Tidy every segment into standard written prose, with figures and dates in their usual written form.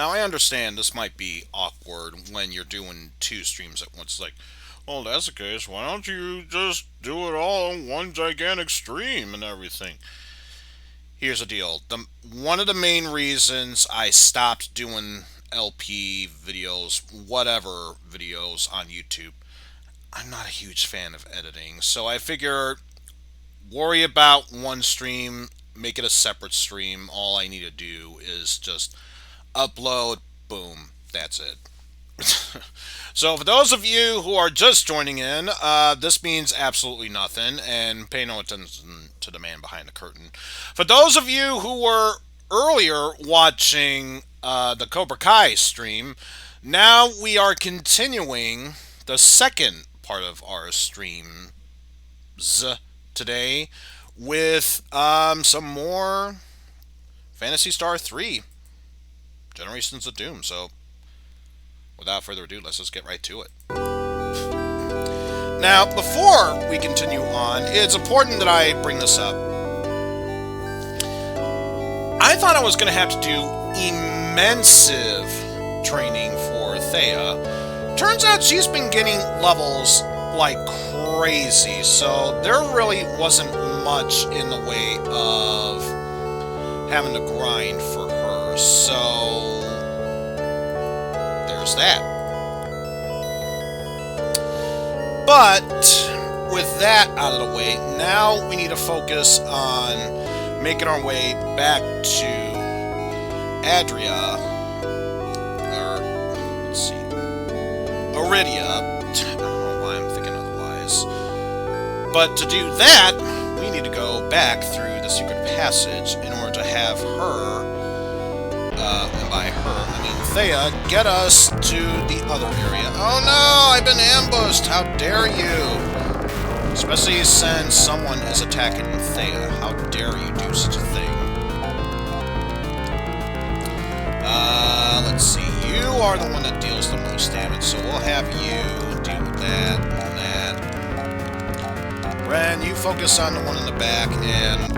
Now I understand this might be awkward when you're doing two streams at once. Like, Well, that's the case. Why don't you just do it all in one gigantic stream and everything? Here's the deal. One of the main reasons I stopped doing LP videos, whatever videos on YouTube, I'm not a huge fan of editing. So I figure worry about one stream, make it a separate stream. All I need to do is just upload, boom, that's it. So, for those of you who are just joining in, this means absolutely nothing, and pay no attention to the man behind the curtain. For those of you who were earlier watching the Cobra Kai stream, now we are continuing the second part of our streams today with some more Phantasy Star 3 Generations of Doom. So, without further ado, let's just get right to it. Now, before we continue on, it's important that I bring this up. I thought I was going to have to do immense training for Thea. Turns out she's been getting levels like crazy, so there really wasn't much in the way of having to grind for her. So, there's that. But with that out of the way, now we need to focus on making our way back to Adria, or let's see, Iridia. I don't know why I'm thinking otherwise. But to do that, we need to go back through the secret passage in order to have her, and by her, I mean Thea, get us to the other area. Oh no, I've been ambushed! How dare you! Especially since someone is attacking Thea. How dare you do such a thing? Let's see. You are the one that deals the most damage, so we'll have you do that and that. Ren, you focus on the one in the back, and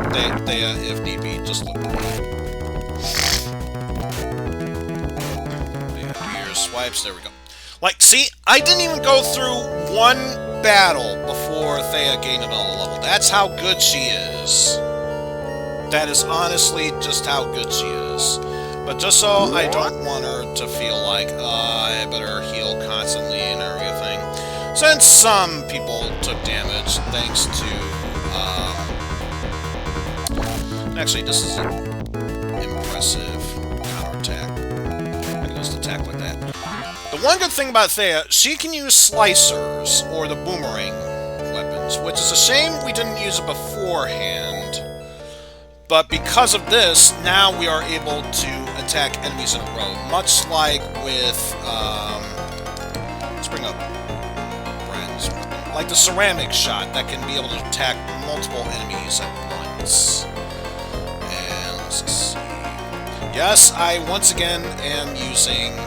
Thea, if need be, just look away. Swipes, there we go. Like, see, I didn't even go through one battle before Thea gained another level. That's how good she is. That is honestly just how good she is. But just so I don't want her to feel like, I better heal constantly and everything. Since some people took damage thanks to, actually, this is an impressive counterattack. I can just attack like that. The one good thing about Thea, she can use slicers, or the boomerang weapons, which is a shame we didn't use it beforehand. But because of this, now we are able to attack enemies in a row, much like with, let's bring up Bren's weapon, like the ceramic shot that can be able to attack multiple enemies at once. And let's see. Yes, I once again am using,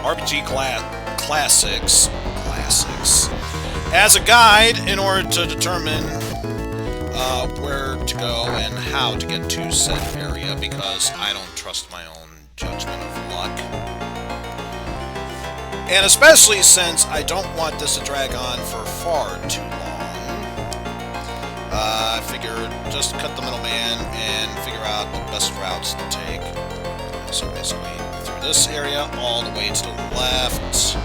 RPG classics as a guide in order to determine where to go and how to get to said area, because I don't trust my own judgment of luck. And especially since I don't want this to drag on for far too long, I figured just cut the middleman and figure out the best routes to take. So basically, through this area, all the way to the left.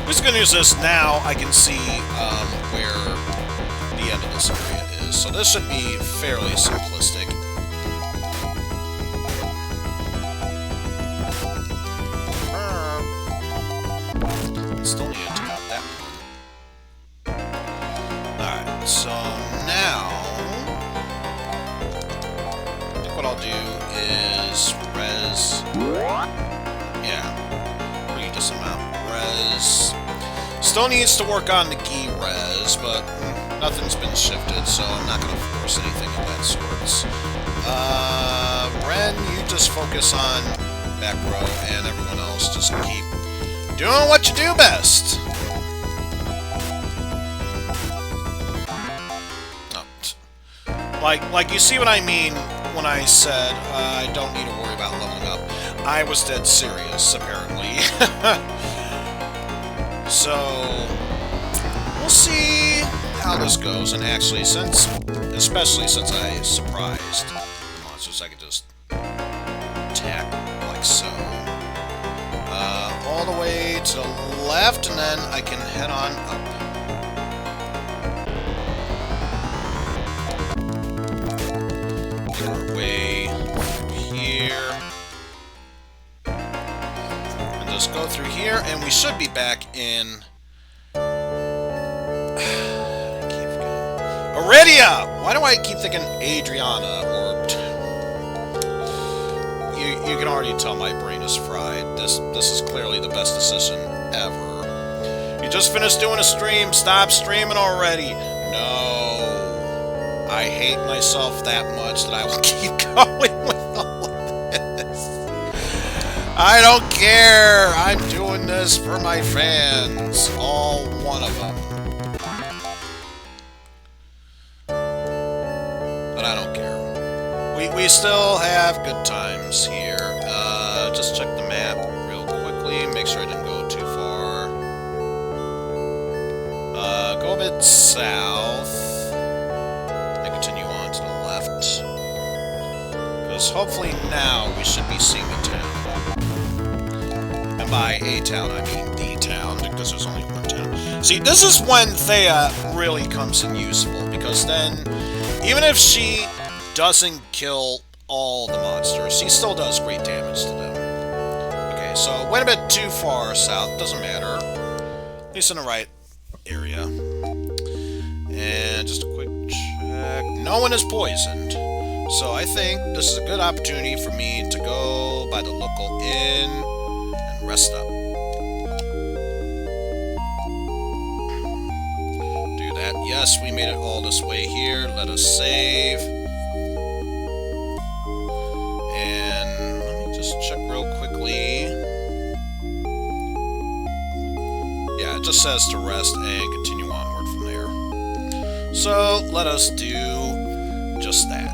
What's good news is now I can see where the end of this area is. So this should be fairly simplistic. Still need to take out that one. Alright, so now I think what I'll do is res. Yeah, pretty decent amount. Res. Still needs to work on the Gi res, but nothing's been shifted, so I'm not going to force anything of that sort. Ren, you just focus on back row, and everyone else just keep doing what you do best. Oh. Like you see what I mean when I said I don't need to worry about leveling up. I was dead serious, apparently. So, we'll see how this goes. And actually, especially since I surprised the monsters, I could just attack like so. All the way to the left, and then I can head on up. Make our way here. And just go through here, and we should be back in... Iridia! Why do I keep thinking Adriana, or... You can already tell my brain is fried. This is clearly the best decision ever. You just finished doing a stream. Stop streaming already. No. I hate myself that much that I will keep going with all of this. I don't care. I'm doing this for my fans. All one of them. But I don't care. We still have good times here. Just check the map real quickly. Make sure I didn't go too far. Go a bit south. And continue on to the left. Because hopefully now we should be seeing a town. And by a town, I mean the town, because there's only one town. See, this is when Thea really comes in useful, because then, even if she doesn't kill all the monsters, she still does great damage to them. Okay, so went a bit too far south, doesn't matter. At least in the right area. And just a quick check. No one is poisoned. So I think this is a good opportunity for me to go by the local inn and rest up. Do that. Yes, we made it all this way here. Let us save. And let me just check real quickly. Yeah, it just says to rest and continue onward from there. So let us do just that.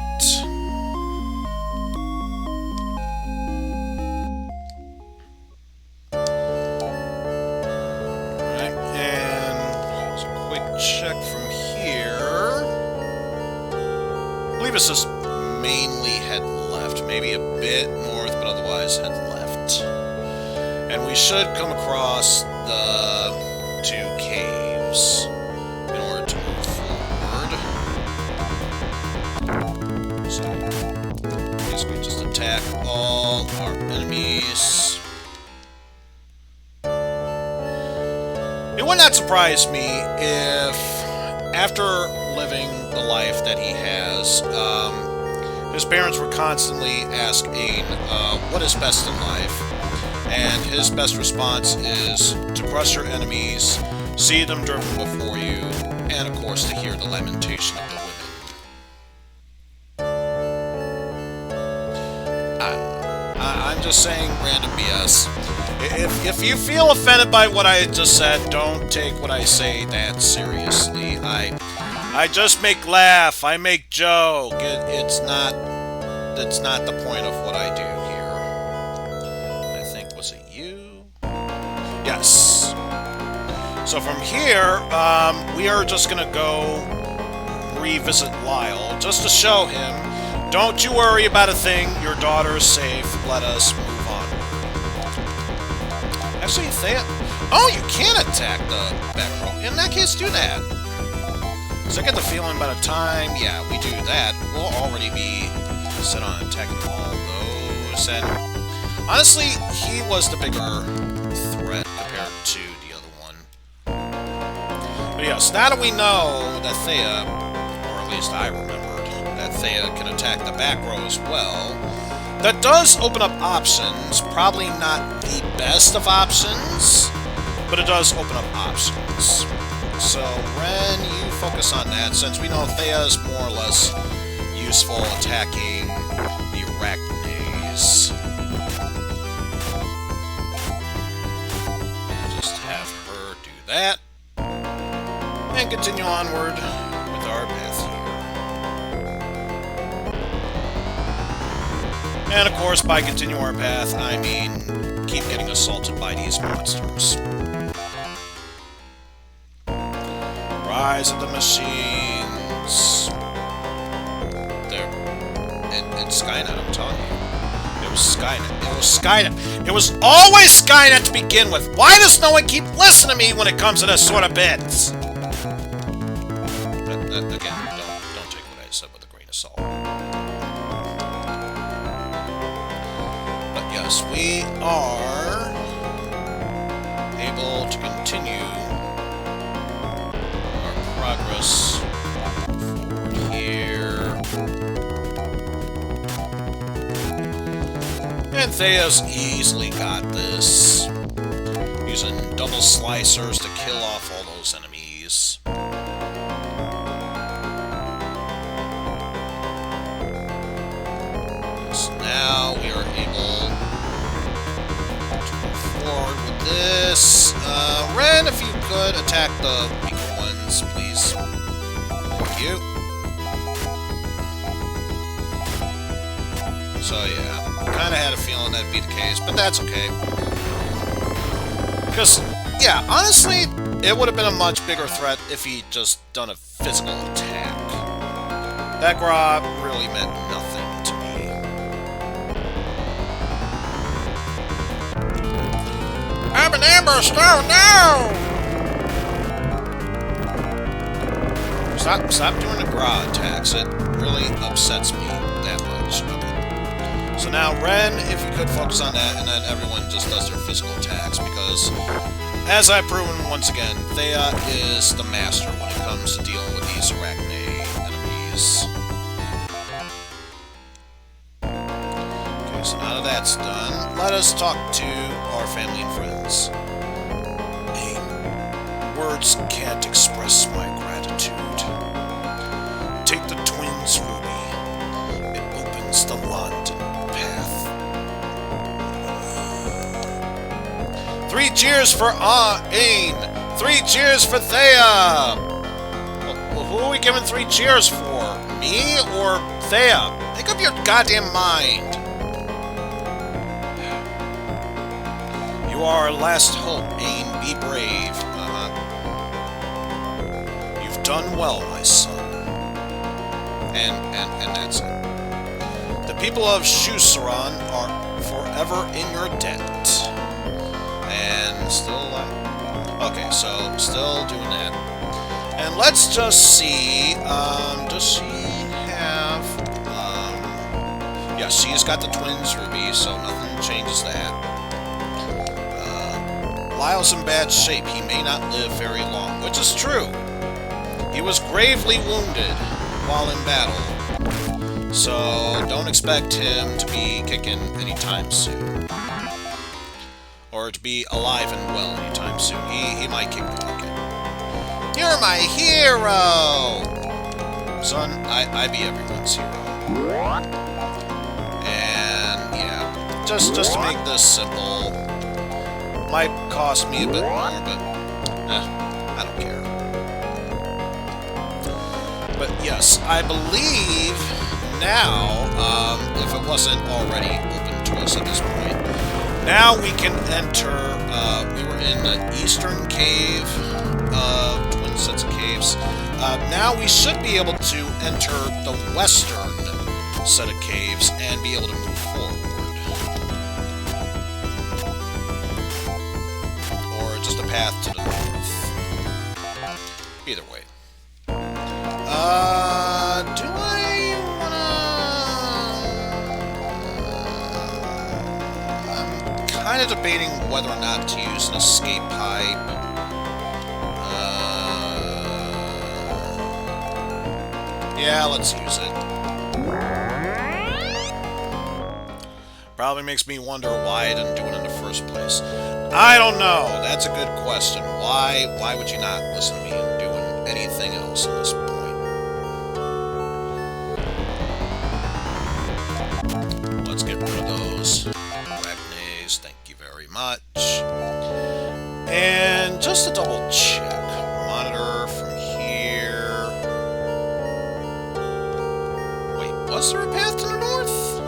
Alright, and just a quick check from here. I believe it's just mainly head left, maybe a bit north, but otherwise head left. And we should come across the two caves in order to move forward. So, basically just attack all our enemies. It would not surprise me if, after living the life that he has, his parents were constantly asking what is best in life, and his best response is to crush your enemies, see them driven before you, and of course to hear the lamentation of the women. I'm just saying random BS. If you feel offended by what I just said, don't take what I say that seriously. I just make laugh. I make joke. That's not the point of what I do here. I think, was it you? Yes. So from here, we are just gonna go revisit Lyle, just to show him, don't you worry about a thing, your daughter is safe, let us move on. Actually, Thea... Oh, you can attack the back row. In that case, do that. Because I get the feeling by the time, yeah, we do that, we'll already be set on attacking all those. And honestly, he was the bigger threat compared to the other one. But yes, now that we know that Thea, or at least I remembered, that Thea can attack the back row as well, that does open up options. Probably not the best of options, but it does open up options. So, Ren, you focus on that, since we know Thea is more or less useful attacking the Arachnes. Just have her do that. And continue onward with our path here. And of course, by continue our path, I mean keep getting assaulted by these monsters. Rise of the Machines. There. It's Skynet, I'm telling you. It was Skynet. It was Skynet. It was always Skynet to begin with. Why does no one keep listening to me when it comes to this sort of bits? Again, don't take what I said with a grain of salt. But yes, we are able to continue our progress forward here. And Thea's easily got this, using double slicers to kill off all those enemies. So now we are able to move forward with this. Ren, if you could attack the weaker ones, please. Thank you. So yeah, kind of had a feeling that'd be the case, but that's okay. Because, yeah, honestly, it would have been a much bigger threat if he'd just done a physical attack. That grab really meant nothing to me. I'm an ambushed! Oh no! Stop doing the gra attacks. It really upsets me that much. Okay. So now, Ren, if you could focus on that, and then everyone just does their physical attacks, because, as I've proven once again, Thea is the master when it comes to dealing with these arachne enemies. Okay, so now that that's done, let us talk to our family and friends. Words can't express my gratitude. Take the twins' ruby. It opens the Landen path. 3 cheers for Ain! 3 cheers for Thea! Well, who are we giving 3 cheers for? Me or Thea? Make up your goddamn mind! You are our last hope, Ain. Be brave. You've done well, my son. And that's it. The people of Shusaran are forever in your debt. And still okay, so still doing that. And let's just see, does she have, yeah, she's got the twins ruby, so nothing changes that. Lyle's in bad shape. He may not live very long, which is true. He was gravely wounded while in battle, so don't expect him to be kicking anytime soon. Or to be alive and well anytime soon. He might kick the bucket. You're my hero! Son, I be everyone's hero. And, yeah, just to make this simple, might cost me a bit more, but I don't care. But yes, I believe now, if it wasn't already open to us at this point, now we can enter, we were in the eastern cave, twin sets of caves. Now we should be able to enter the western set of caves and be able to move forward. Just a path to the north. Either way. Do I wanna... I'm kind of debating whether or not to use an escape pipe. Yeah, let's use it. Probably makes me wonder why I didn't do it in the first place. I don't know. That's a good question. Why would you not listen to me and doing anything else at this point? Let's get rid of those arachnes. Thank you very much. And just to double check, monitor from here. Wait, was there a path to the north?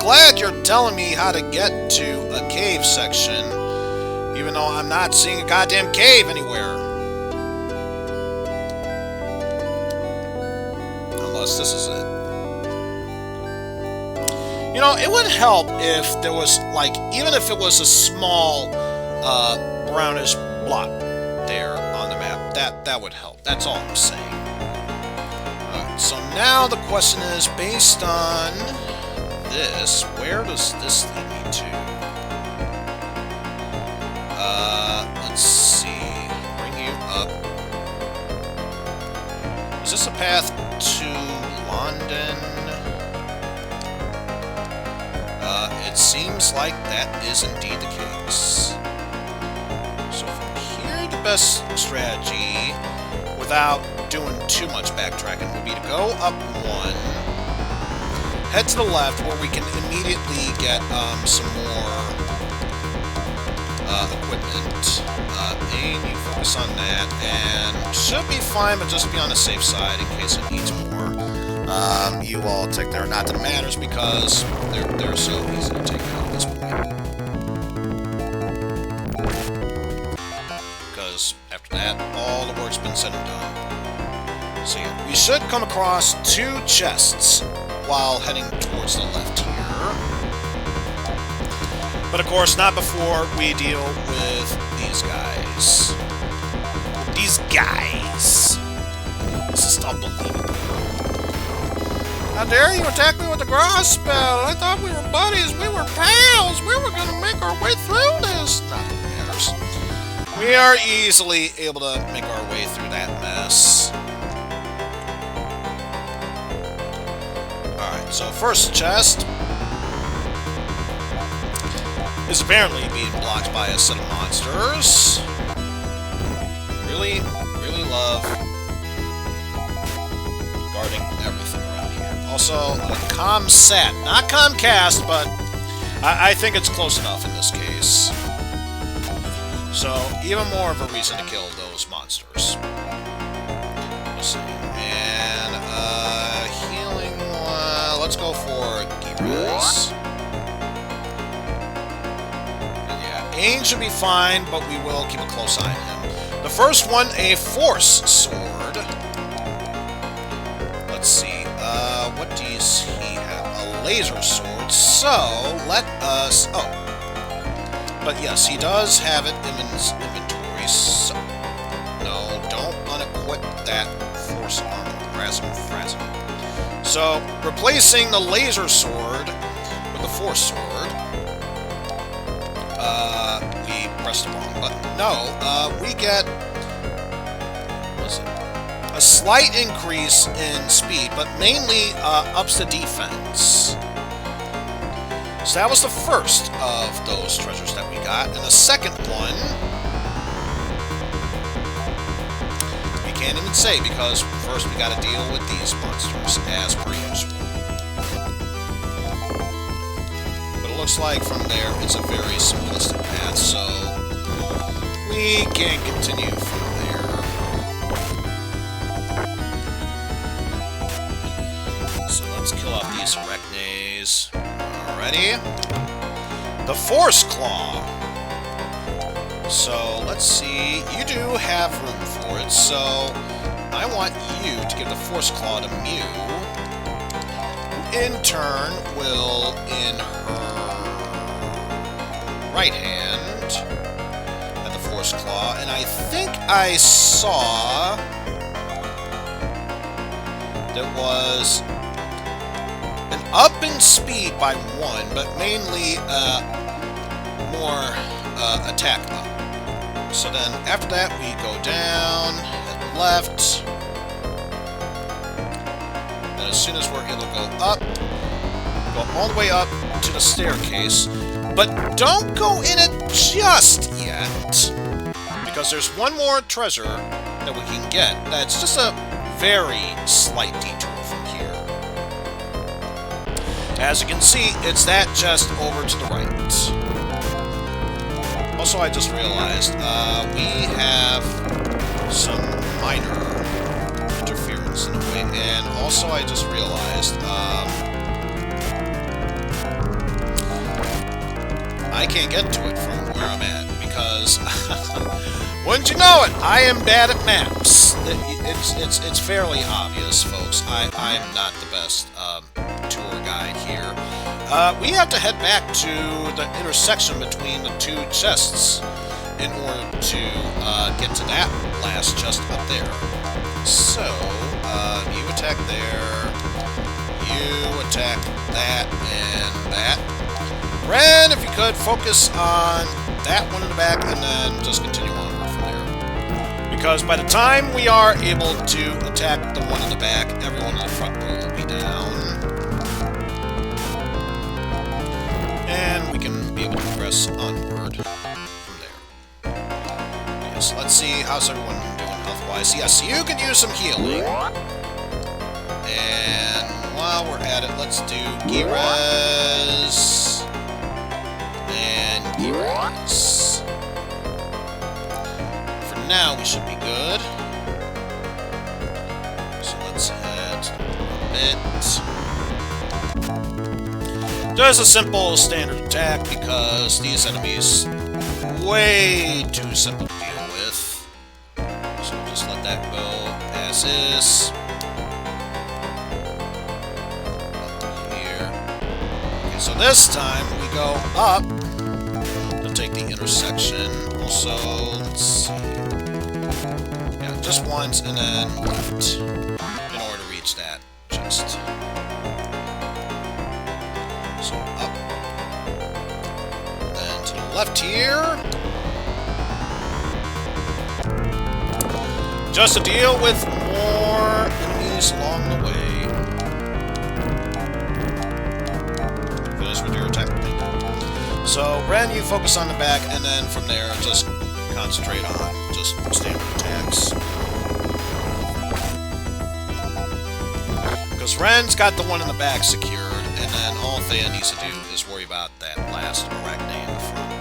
glad you're telling me how to get to a cave section, even though I'm not seeing a goddamn cave anywhere. Unless this is it. You know, it would help if there was, like, even if it was a small, brownish blot there on the map. That would help. That's all I'm saying. Alright, so now the question is, based on this, where does this lead me to? Let's see. Bring you up. Is this a path to Landen? It seems like that is indeed the case. So from here, the best strategy, without doing too much backtracking, would be to go up one, head to the left, where we can immediately get some more equipment. Aim, you focus on that, and should be fine, but just be on the safe side in case it needs more. You all take there, not that it matters, because they're so easy to take out at this point. Because after that, all the work's been said and done. So yeah, we should come across 2 chests while heading towards the left here. But of course, not before we deal with these guys. These guys. This is unbelievable. How dare you attack me with the grass spell? I thought we were buddies, we were pals, we were gonna make our way through this. Not that it matters. We are easily able to make our way through that mess. Alright, so first chest is apparently being blocked by a set of monsters. Really love guarding everything around here. Also, a ComSat. Not Comcast, but I think it's close enough in this case. So, even more of a reason to kill those monsters. Let's see. And, healing one. Let's go for Giras. And yeah, Aang should be fine, but we will keep a close eye on him. The first one, a Force Sword. Let's see. What does he have? A laser sword. So, let us... Oh. But yes, he does have it in his inventory, so... No, don't unequip that Force Armor. Frasm. So, replacing the laser sword with the Force Sword, we pressed the wrong button. No, we get... What is it? A slight increase in speed, but mainly ups the defense. So that was the first of those treasures that we got. And the second one, we can't even say, because first we gotta deal with these monsters as per usual. But it looks like from there it's a very simplistic path, so we can continue from there. So let's kill off these arachnes. Alrighty. The Force Claw. So let's see. You do have room for it, so I want you to give the Force Claw to Mew, who in turn will, in her right hand, have the Force Claw, and I think I saw there was an up in speed by 1, but mainly more attack up. So then after that we go down, head left, and as soon as we're able to go up, go all the way up to the staircase, but don't go in it just yet, because there's one more treasure that we can get that's just a very slight detour from here. As you can see, it's that chest over to the right. Also, I just realized, we have some minor interference in the way, and also I just realized, I can't get to it from where I'm at, because wouldn't you know it, I am bad at maps. It's fairly obvious, folks. I'm not the best tour guide here. We have to head back to the intersection between the two chests in order to get to that last chest up there. So, you attack there, you attack that, and that. Ren, if you could, focus on that one in the back, and then just continue onward from there. Because by the time we are able to attack the one in the back, everyone in the front row will be down. And we can be able to progress onward from there. Yes, let's see, how's everyone doing health-wise? Yes, you could use some healing. And while we're at it, let's do Gi-Res. And Gi-Res. For now, we should be good. So let's head a bit. Just a simple standard attack, because these enemies way too simple to deal with. So just let that go as is. Here. Okay, so this time we go up to take the intersection. Also, let's see. Yeah, just once and then left in order to reach that chest. So up. Then to the left here. Just to deal with more enemies along the way. Finish with your attack. So, Ren, you focus on the back, and then from there, just concentrate on just standard attacks. Because Ren's got the one in the back secured, and then all Thea needs to do is worry about that last arachne in the front.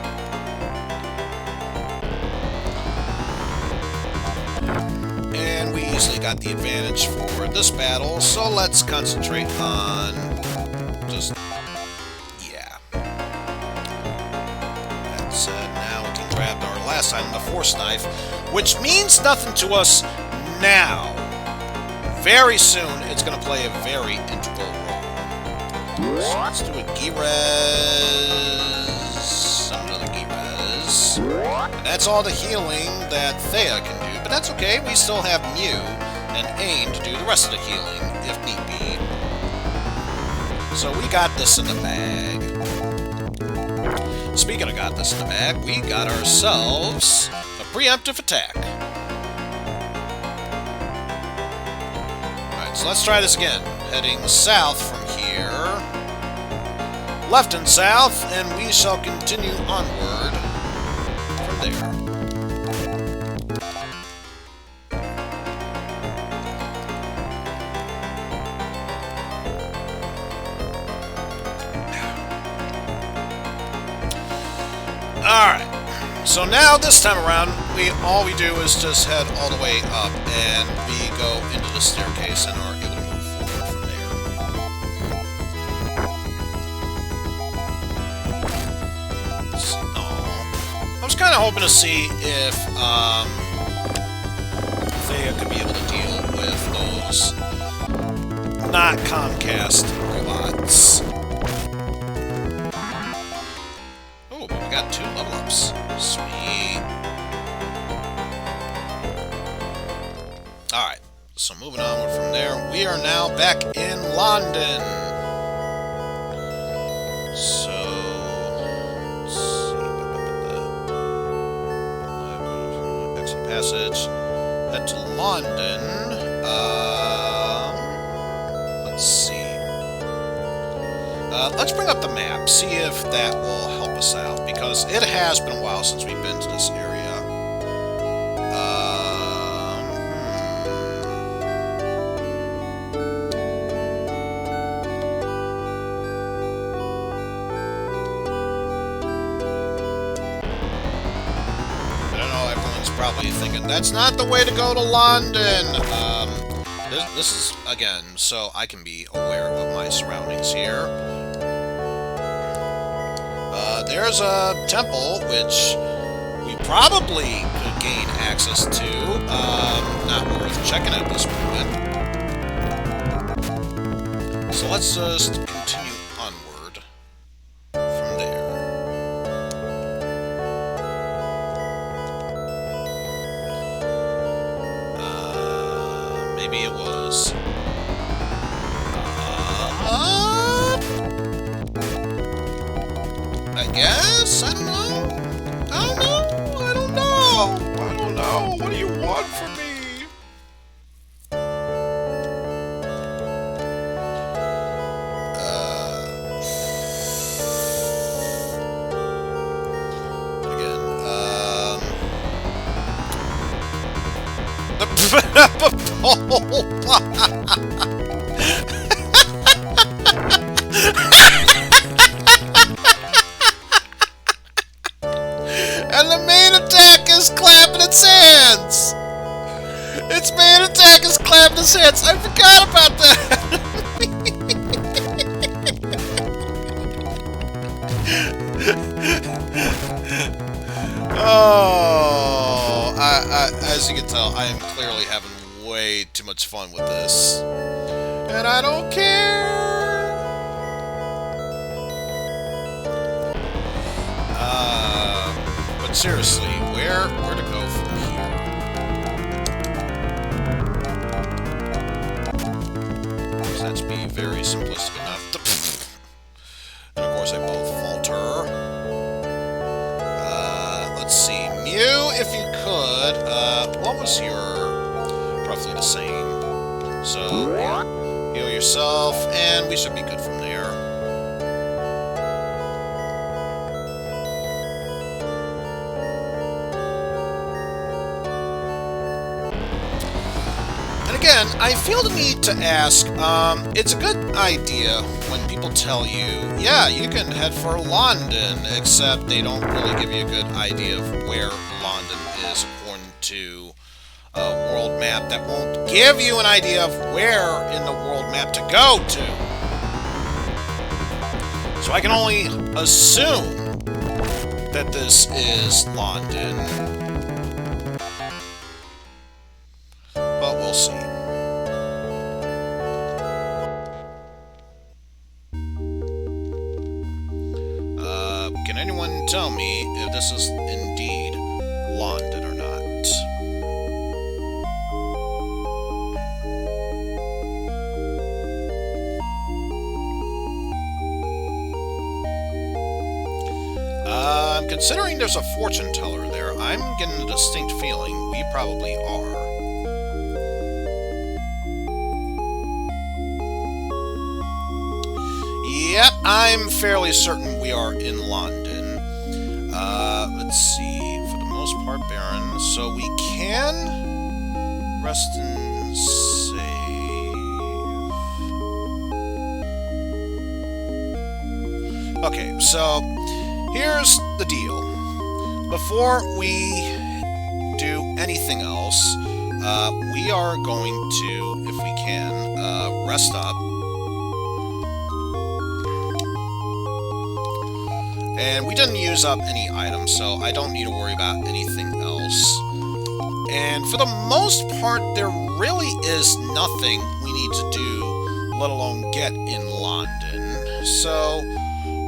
And we easily got the advantage for this battle, so let's concentrate on just... yeah. That said, now we can grab our last item, the Force Knife, which means nothing to us now. Very soon, it's going to play a very integral role. So let's do a Gi-Res, another Gi-Res. And that's all the healing that Thea can do. But that's okay, we still have Mew and Aim to do the rest of the healing, if need be. So we got this in the bag. Speaking of got this in the bag, we got ourselves a preemptive attack. Alright, so let's try this again. Heading south from here. Left and south, and we shall continue onward from there. Alright, so now this time around, all we do is just head all the way up, and we go into the staircase and are able to move forward from there. I was kind of hoping to see if Thea could be able to deal with those not Comcast robots. Oh, but we got 2 level ups. Sweet. Alright, so moving onward from there, we are now back in Landen. So, let's see. Exit passage. Head to Landen. Let's see. Let's bring up the map, see if that will help us out, because it has been a while since we've been to this area. I don't know, everyone's probably thinking, that's not the way to go to London! This is, again, so I can be aware of my surroundings here. There's a temple, which we probably could gain access to. Not worth checking at this moment. So let's just continue onward from there. Maybe it was... I guess? I don't know. I don't know. I don't know. I don't know. What do you want from me? And the main attack is clapping its hands! Its main attack is clapping its hands! I forgot about that! Oh, as you can tell, I am clearly having way too much fun with this. And I don't care! But seriously, where to go from here? Let's be very simplistic enough. And of course I both falter. Let's see. Mew, if you could, what was your... roughly the same. So, heal yourself, and we should be good from there. And again, I feel the need to ask, it's a good idea when people tell you, yeah, you can head for Landen, except they don't really give you a good idea of where Landen is according to a world map that won't give you an idea of where in the world map to go to. So I can only assume that this is Landen. But we'll see. Can anyone tell me if this is indeed Landen or not? Considering there's a fortune teller there, I'm getting a distinct feeling we probably are. Yep, I'm fairly certain we are in Landen. Let's see, for the most part barren, so we can rest and save. Okay, so here's the deal. Before we do anything else, we are going to, if we can, rest up. And we didn't use up any items, so I don't need to worry about anything else. And for the most part, there really is nothing we need to do, let alone get in Landen. So,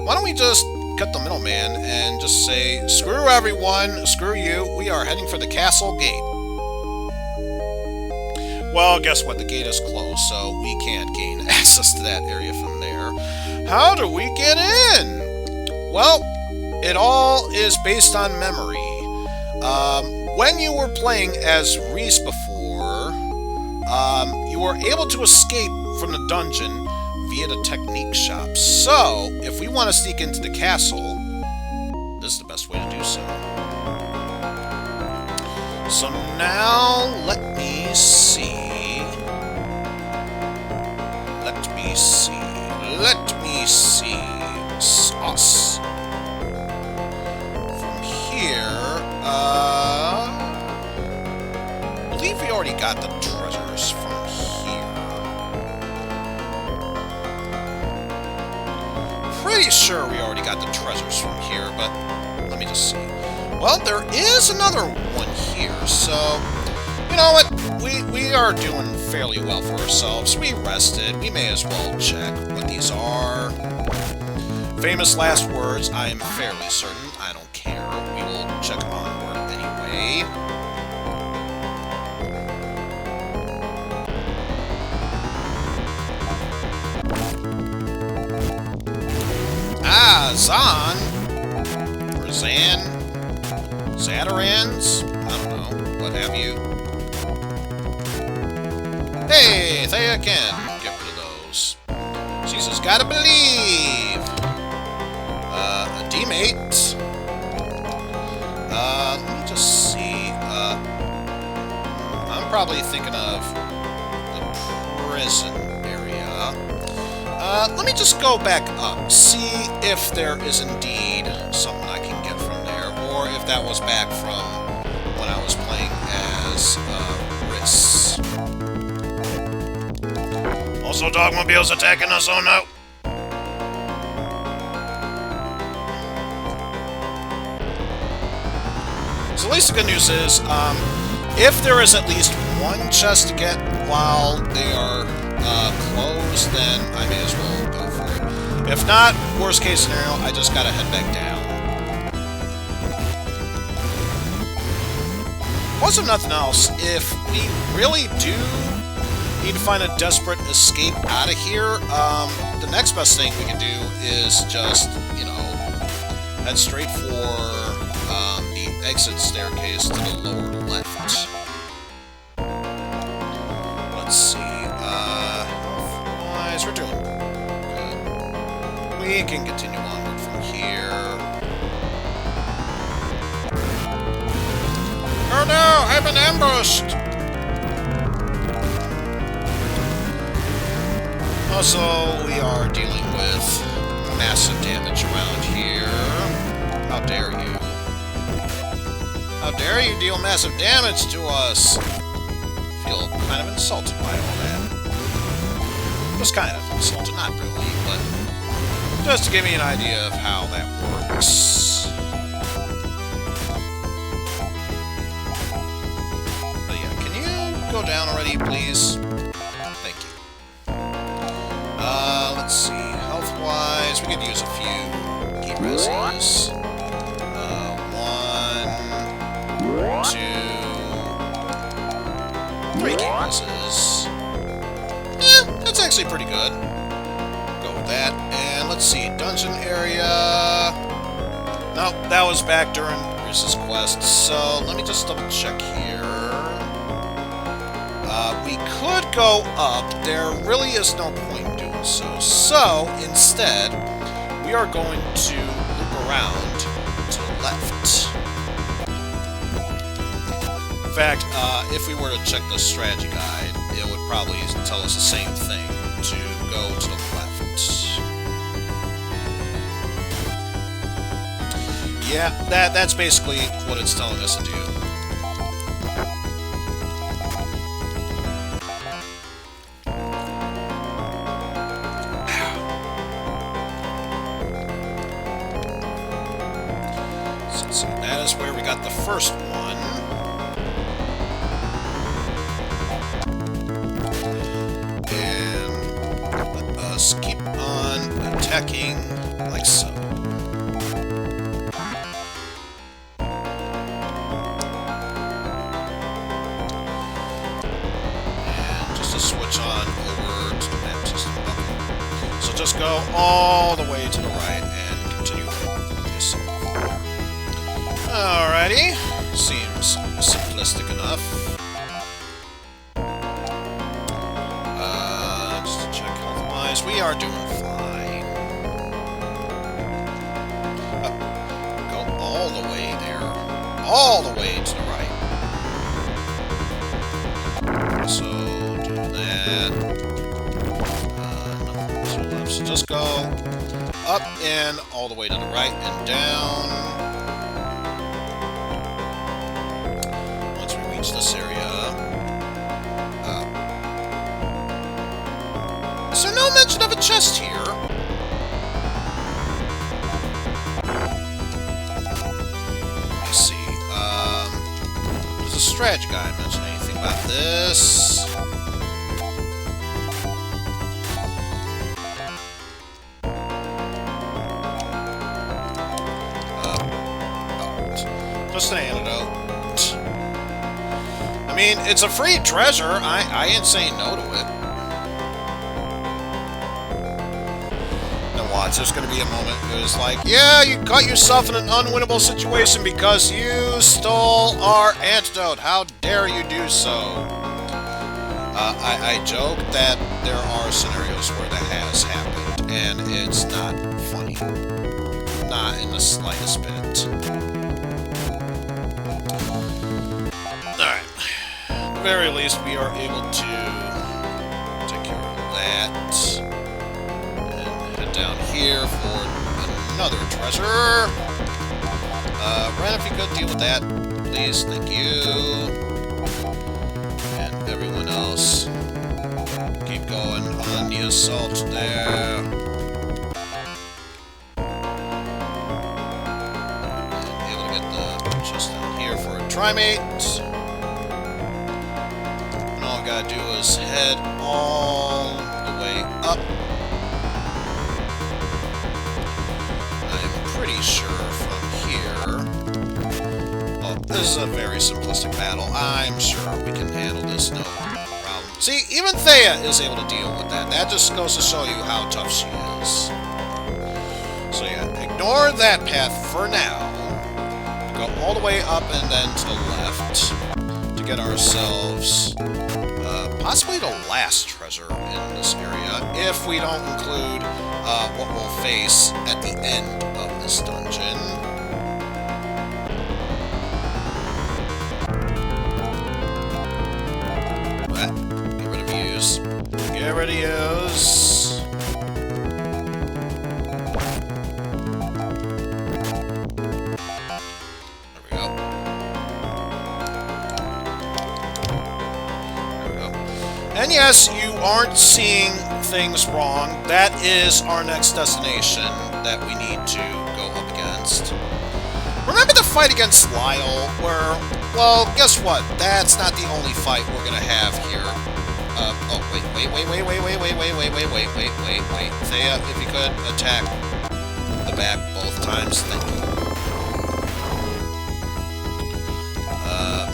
why don't we just cut the middleman and just say, screw everyone, screw you, we are heading for the castle gate. Well, guess what? The gate is closed, so we can't gain access to that area from there. How do we get in? Well, it all is based on memory. When you were playing as Reese before, you were able to escape from the dungeon via the technique shop. So, if we want to sneak into the castle, this is the best way to do so. So now, let me see. Sauce. From here, I believe we already got the treasures from here. pretty sure we already got the treasures from here, but let me just see. Well, there is another one here, so you know what? We are doing fairly well for ourselves. We rested. We may as well check what these are. Famous last words, I am fairly certain. I don't care. We will check onward anyway. Ah, Zan. Or Zan. Zatarans? I don't know. What have you? Hey, Thea can get rid of those. She says, gotta believe. A D-mate. Let me just see. I'm probably thinking of the prison area. Let me just go back up, see if there is indeed something I can get from there, or if that was back from when I was playing as Riss. Also, Dogmobile's attacking us, oh no! So at least the good news is, if there is at least one chest to get while they are closed, then I may as well go for it. If not, worst case scenario, I just gotta head back down. Plus, if nothing else, if we really do need to find a desperate escape out of here, the next best thing we can do is just, you know, head straight for the exit staircase to the lower left. Let's see. Health-wise, we're doing good. We can continue onward from here. Oh no! I've been ambushed! Also, we are dealing with massive damage around here. How dare you? How dare you deal massive damage to us? Feel kind of insulted by all that. Just kind of insulted, not really, but just to give me an idea of how that works. But yeah, can you go down already, please? Thank you. Let's see. Health-wise, we could use a few key reses. 1, 2, 3 key reses. Yeah, that's actually pretty good. Go with that. And let's see. Dungeon area. Nope, that was back during Reese's quest. So let me just double check here. We could go up. There really is no point in doing so. So, instead, we are going to loop around to the left. In fact, if we were to check the strategy guide, it would probably tell us the same thing, to go to the left. Yeah, that's basically what it's telling us to do. So that is where we got the first one. And let us keep on attacking like so. And just to switch on over to the map system. So just go all the way to the right and continue the assault. Alrighty, seems simplistic enough. Just to check health-wise, we are doing fine. Go all the way there. All the way to the right. So, do that. Nothing to the left, so just go up and all the way to the right and down. This area. Is there no mention of a chest here? strategy guide mention anything about this. Just an antidote. I mean, it's a free treasure. I ain't saying no to it. Now watch, there's going to be a moment where it's like, yeah, you got yourself in an unwinnable situation because you stole our antidote. How dare you do so? I joke that there are scenarios where that has happened, and it's not funny. Not in the slightest bit. Alright. At the very least, we are able to take care of that. And head down here for another treasure. Ren, if you could deal with that, please. Thank you. And everyone else, keep going on the assault there. And able to get the chest down here for a trimate. And all we gotta do is head all the way up. I'm pretty sure from here. Oh, this is a very simplistic battle. I'm sure we can handle this, no problem. See, even Thea is able to deal with that. That just goes to show you how tough she is. So yeah, ignore that path for now. Go all the way up and then to the left to get ourselves possibly the last treasure in this area, if we don't include what we'll face at the end of this dungeon. Get rid of use. Get rid of use. And yes, you aren't seeing things wrong. That is our next destination that we need to go up against. Remember the fight against Lyle, where, well, guess what? That's not the only fight we're gonna have here. Oh, wait. Thea, if you could attack the back both times, thank you.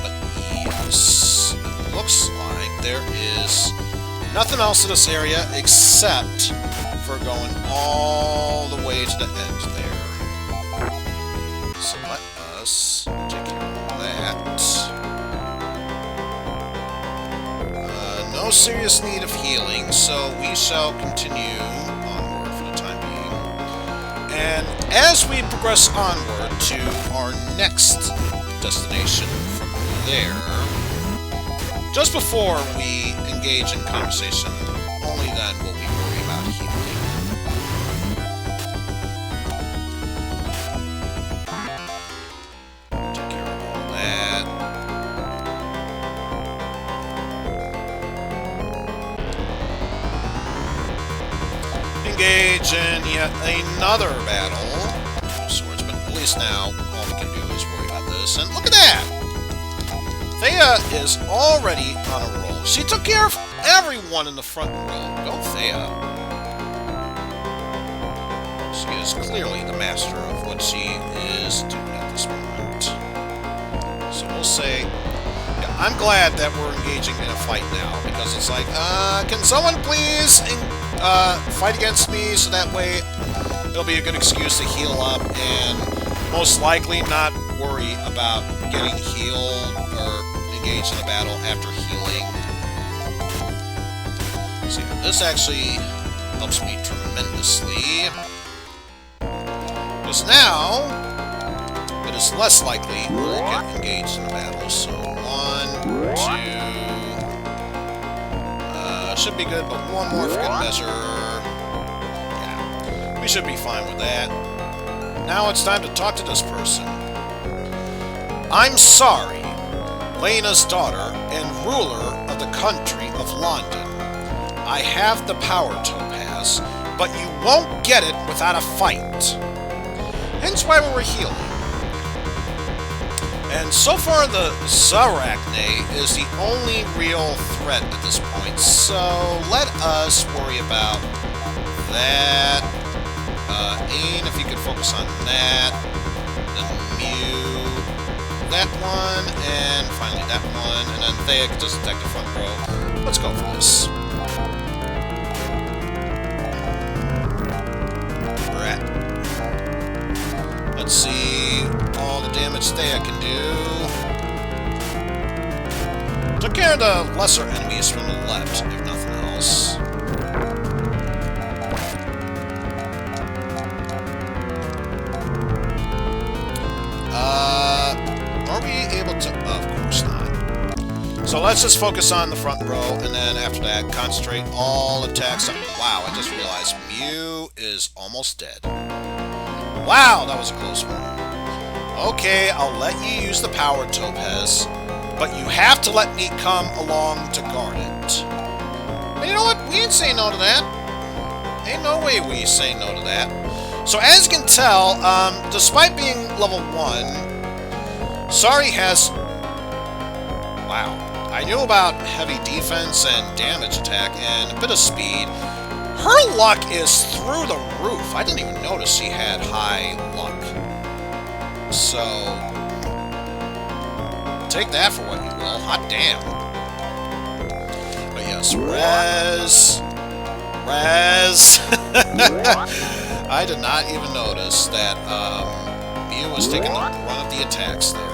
But yes, it looks like there is nothing else in this area except for going all the way to the end there. So let us take care of that. No serious need of healing, so we shall continue onward for the time being. And as we progress onward to our next destination from there, just before we engage in conversation, only then will we worry about healing. Take care of all that. Engage in yet another battle of sorts, but at least now all we can do is worry about this. And look at that! Thea is already on a roll. She took care of everyone in the front row. Go Thea. She is clearly the master of what she is doing at this moment. So we'll say, yeah, I'm glad that we're engaging in a fight now, because it's like, can someone please fight against me so that way it'll be a good excuse to heal up and most likely not worry about getting healed or engaged in a battle after healing. See, this actually helps me tremendously. Because now, it is less likely we'll get engaged in a battle. So, 1, 2... should be good, but one more for good measure. Yeah, we should be fine with that. Now it's time to talk to this person. I'm Sari, Lena's daughter and ruler of the country of Landen. I have the power topaz, but you won't get it without a fight. Hence why we were healing. And so far, the Zarachne is the only real threat at this point. So let us worry about that. Ain, if you could focus on that. Then Mew, that one, and finally that one. And then Thea can just attack the front row. Let's go for this. Right. Let's see all the damage Thea can do. Took care of the lesser enemies from the left, if nothing else. Are we able to? Of course not. So let's just focus on the front row, and then after that, concentrate all attacks on... Wow, I just realized Mew is almost dead. Wow, that was a close one. Okay, I'll let you use the power Topaz, but you have to let me come along to guard it. But you know what? We ain't saying no to that. Ain't no way we say no to that. So as you can tell, despite being level 1, Sari has... Wow. I knew about heavy defense and damage attack and a bit of speed. Her luck is through the roof. I didn't even notice she had high luck. So, take that for what you will. Hot damn. But yes, Res. I did not even notice that Mew was taking the brunt of the attacks there.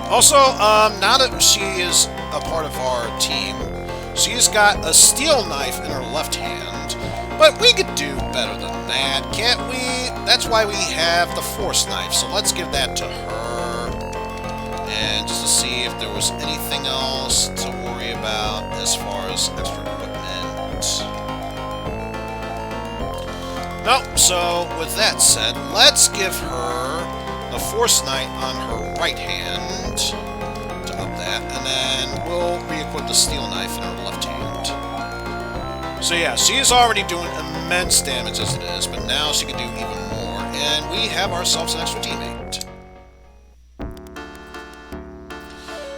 Also, now that she is a part of our team, she's got a steel knife in her left hand, but we could do better than that, can't we? That's why we have the force knife, so let's give that to her. And just to see if there was anything else to worry about as far as extra equipment. Nope, so with that said, let's give her the force knight on her right hand to up that, and then we'll re-equip the steel knife in her left hand. So yeah, she is already doing immense damage as it is, but now she can do even more, and we have ourselves an extra teammate.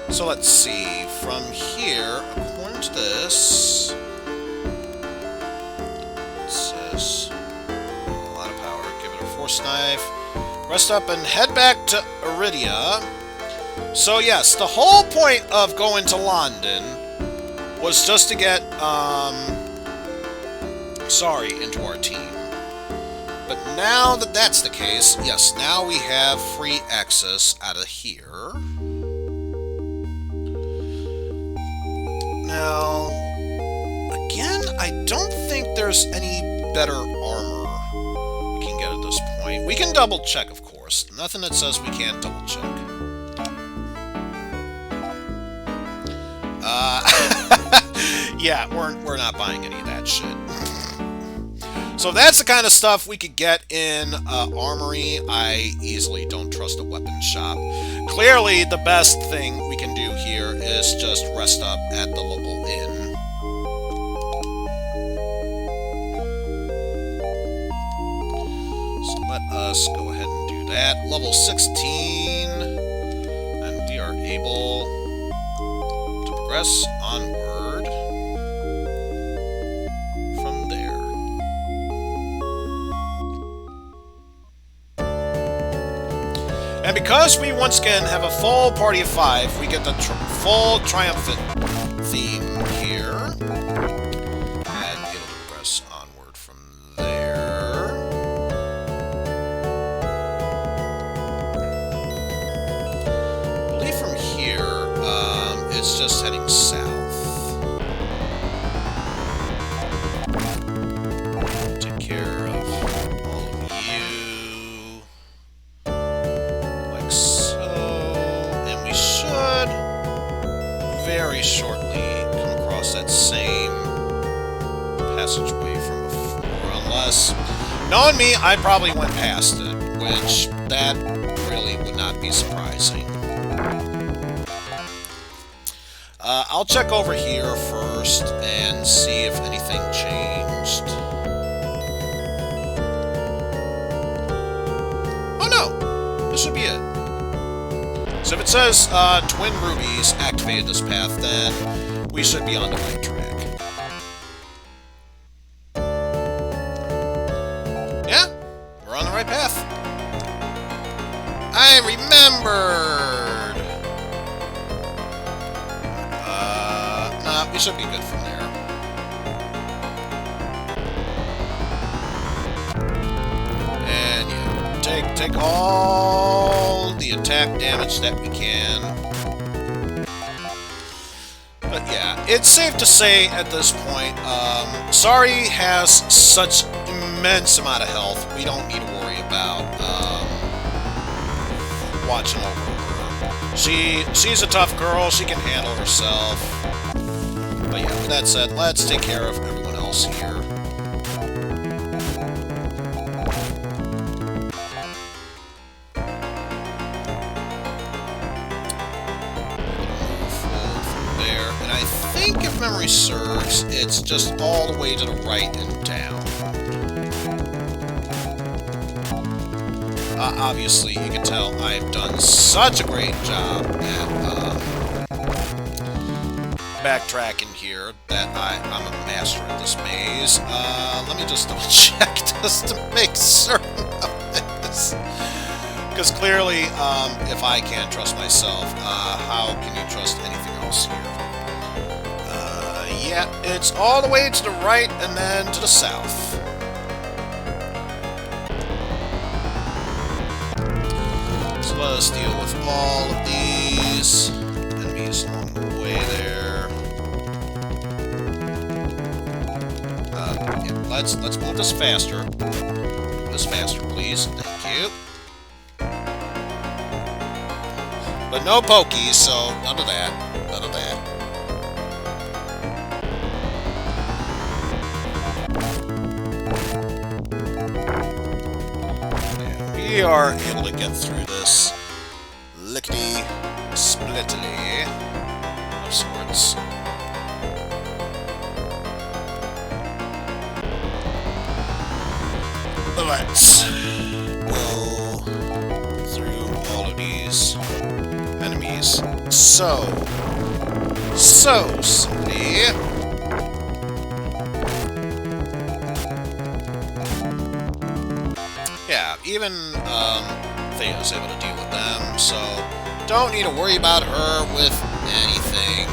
So let's see, from here, according to this, it says a lot of power, give it a force knife, rest up and head back to Iridia. So yes, the whole point of going to Landen was just to get Sari into our team. But now that that's the case, yes, now we have free access out of here. Now, again, I don't think there's any better armor we can get at this point. We can double check, of course. Nothing that says we can't double check. Yeah, we're not buying any of that shit. So that's the kind of stuff we could get in Armory. I easily don't trust a weapon shop. Clearly, the best thing we can do here is just rest up at the local inn. So let us go ahead and do that. Level 16. And we are able to progress onward. And because we once again have a full party of 5, we get the full triumphant theme here. And be able to progress onward from there. I believe from here, it's just heading south. Take care of all of you. Very shortly come across that same passageway from before, unless, knowing me, I probably went past it, which that really would not be surprising. I'll check over here first and see if anything changed. Oh no, this should be it. So if it says Twin Rubies activated this path, then we should be on the right track. Yeah, we're on the right path. I remembered! Nah, we should be good from there. And yeah, take all the attack damage that we can. But yeah, it's safe to say at this point, Sari has such immense amount of health, we don't need to worry about watching over her. She's a tough girl, she can handle herself. But yeah, with that said, let's take care of everyone else here. I think, if memory serves, it's just all the way to the right and down. Obviously, you can tell I've done such a great job at backtracking here that I'm a master at this maze. Let me just double check just to make certain of this. Because clearly, if I can't trust myself, how can you trust anything else here? Yeah, it's all the way to the right and then to the south. So let us deal with all of these enemies along the way there. Yeah, let's move this faster. Move this faster, please. Thank you. But no pokies, so none of that. None of that. We are able to get through this lickety-splittily of sorts. Let's go through all of these enemies so simply. Yeah, even Thea is able to deal with them, so don't need to worry about her with anything.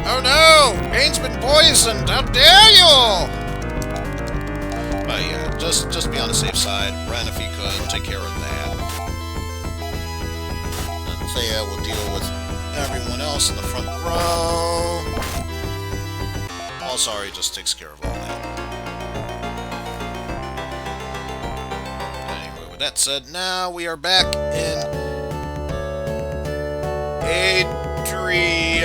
Oh no! Pain's been poisoned! How dare you! But yeah, just be on the safe side. Ren, if you could, take care of that. And Thea will deal with everyone else in the front row. All Sari just takes care of all that. With that said, now we are back in Adrian.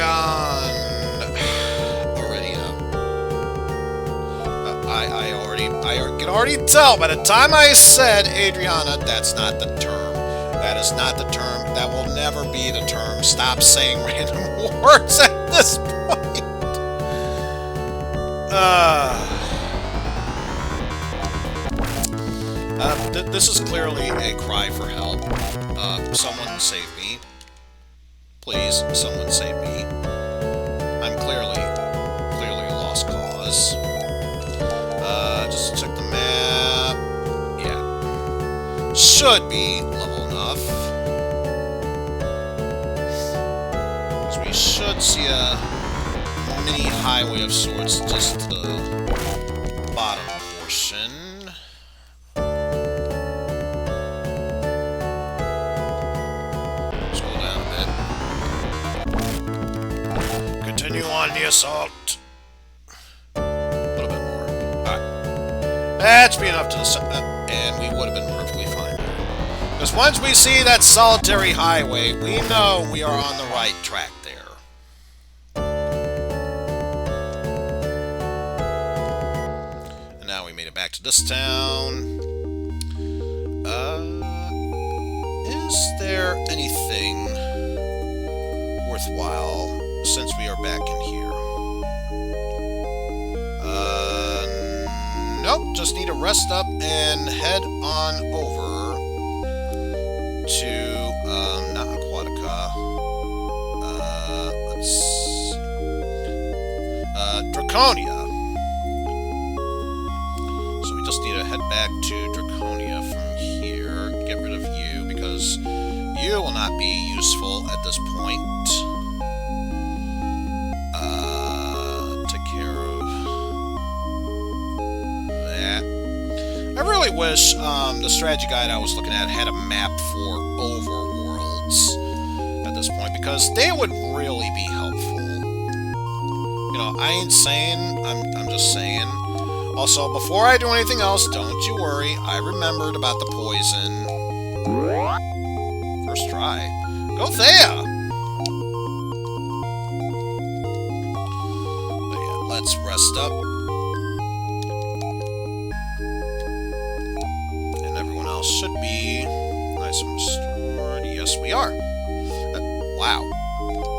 I can already tell by the time I said Adriana, that's not the term. That is not the term. That will never be the term. Stop saying random words at this point. This is clearly a cry for help. Someone save me. Please, someone save me. I'm clearly a lost cause. Just check the map. Yeah. Should be level enough. Because we should see a mini highway of sorts just to the bottom portion. Continue on the assault. A little bit more. Alright. That should be enough to the and we would have been perfectly fine. Because once we see that solitary highway, we know we are on the right track there. And now we made it back to this town. Is there anything worthwhile since we are back in here? Nope, just need to rest up and head on over to, not Aquatica. Let's see. Draconia. So we just need to head back to Draconia from here. Get rid of you, because you will not be useful at this point. Take care of that. I really wish the strategy guide I was looking at had a map for overworlds at this point, because they would really be helpful. You know, I ain't saying, I'm just saying. Also, before I do anything else, don't you worry, I remembered about the poison. First try. Go Thea! But yeah, let's rest up. And everyone else should be nice and restored. Yes, we are. Wow.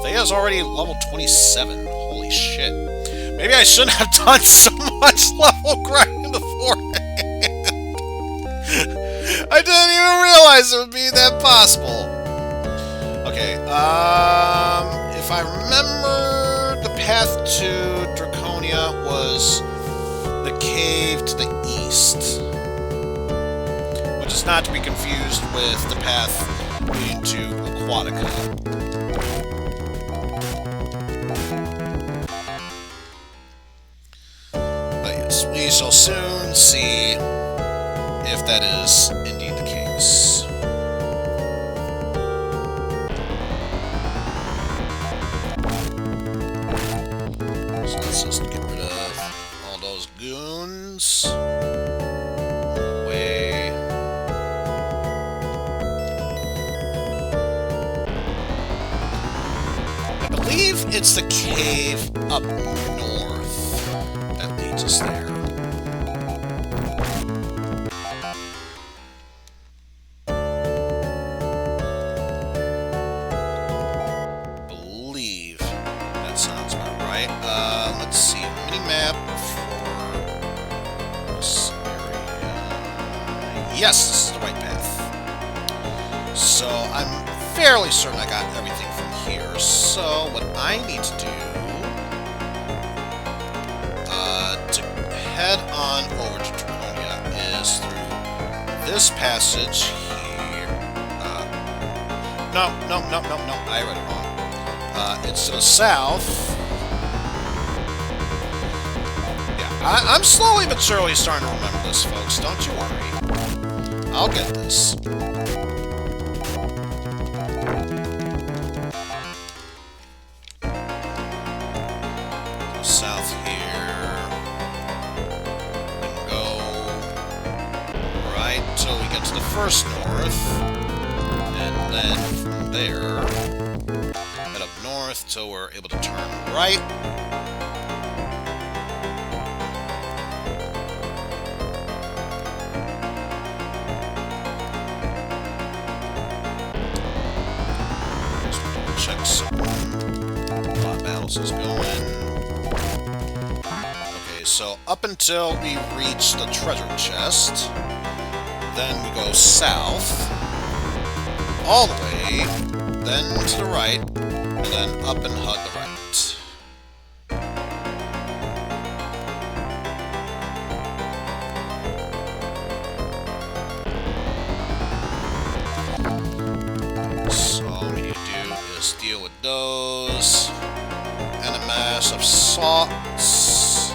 Thea's already level 27. Holy shit. Maybe I shouldn't have done so much level grinding beforehand. I didn't even realize it would be that possible. Okay, if I remember, the path to Draconia was the cave to the east, which is not to be confused with the path leading to Aquatica. We shall soon see if that is indeed the case. So let's just get rid of all those goons. Away. I believe it's the cave up north that leads us there. Yes, this is the right path. So, I'm fairly certain I got everything from here. So, what I need to do to head on over to Draconia is through this passage here. No, I read it wrong. It's to the south. Yeah, I'm slowly but surely starting to remember this, folks. Don't you worry. I'll get this. South here. Then go right till we get to the first north. And then from there, head up north till we're able to turn right. Is going. Okay, so up until we reach the treasure chest, then we go south, all the way, then to the right, and then up and hug the right. So all we need to do is deal with those. And a mass of salts.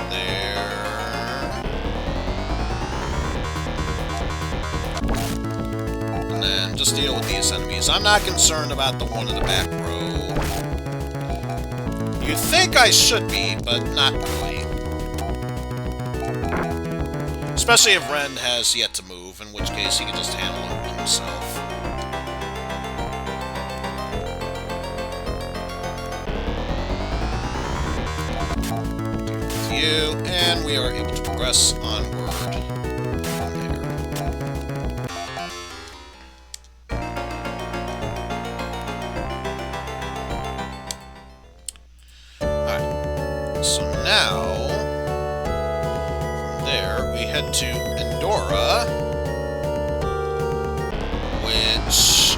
There. And then just deal with these enemies. I'm not concerned about the one in the back row. You'd think I should be, but not really. Especially if Ren has yet to move, in which case he can just handle it himself. With you, and we are able to progress onward from there. Alright, so now, from there, we head to Endora, which,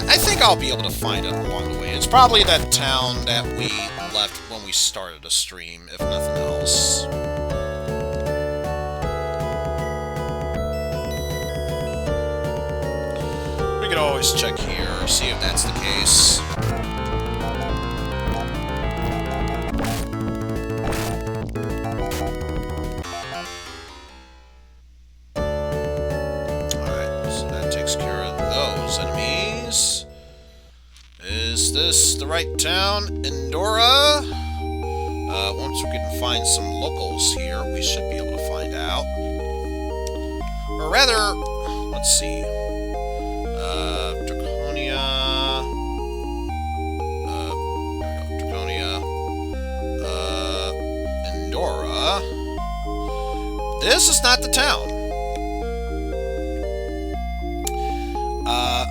I think I'll be able to find it along the way. It's probably that town that we left when we started a stream, if nothing else. We could always check here, see if that's the case. Alright, so that takes care of those enemies. Is this the right town? Endora? Once we can find some locals here, we should be able to find out. Or rather, let's see. Draconia. There we go. Draconia. Endora. This is not the town.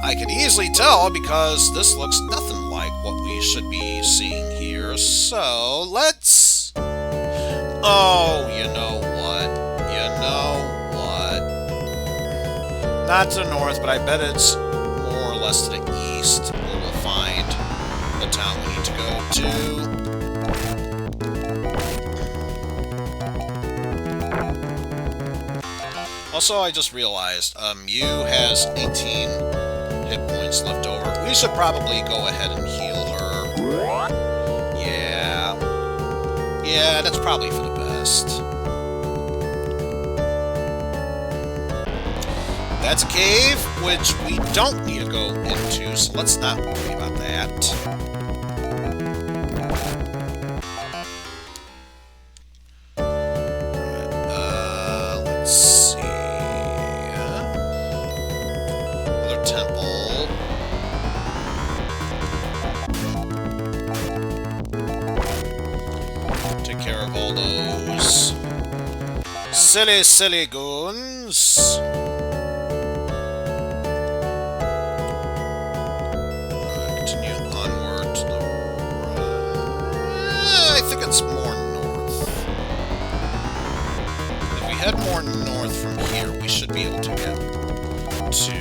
I could easily tell because this looks nothing like what we should be seeing here. So, let's... Oh, you know what? You know what? Not to the north, but I bet it's more or less to the east where we'll find the town we need to go to. Also, I just realized, Yu has 18 hit points left over. We should probably go ahead and heal her. Yeah. Yeah, that's probably for the best. That's a cave, which we don't need to go into, so let's not worry about that. Let's see. Another temple. Take care of all those silly goons. Continue onward to the right. I think it's more north. If we head more north from here, we should be able to get to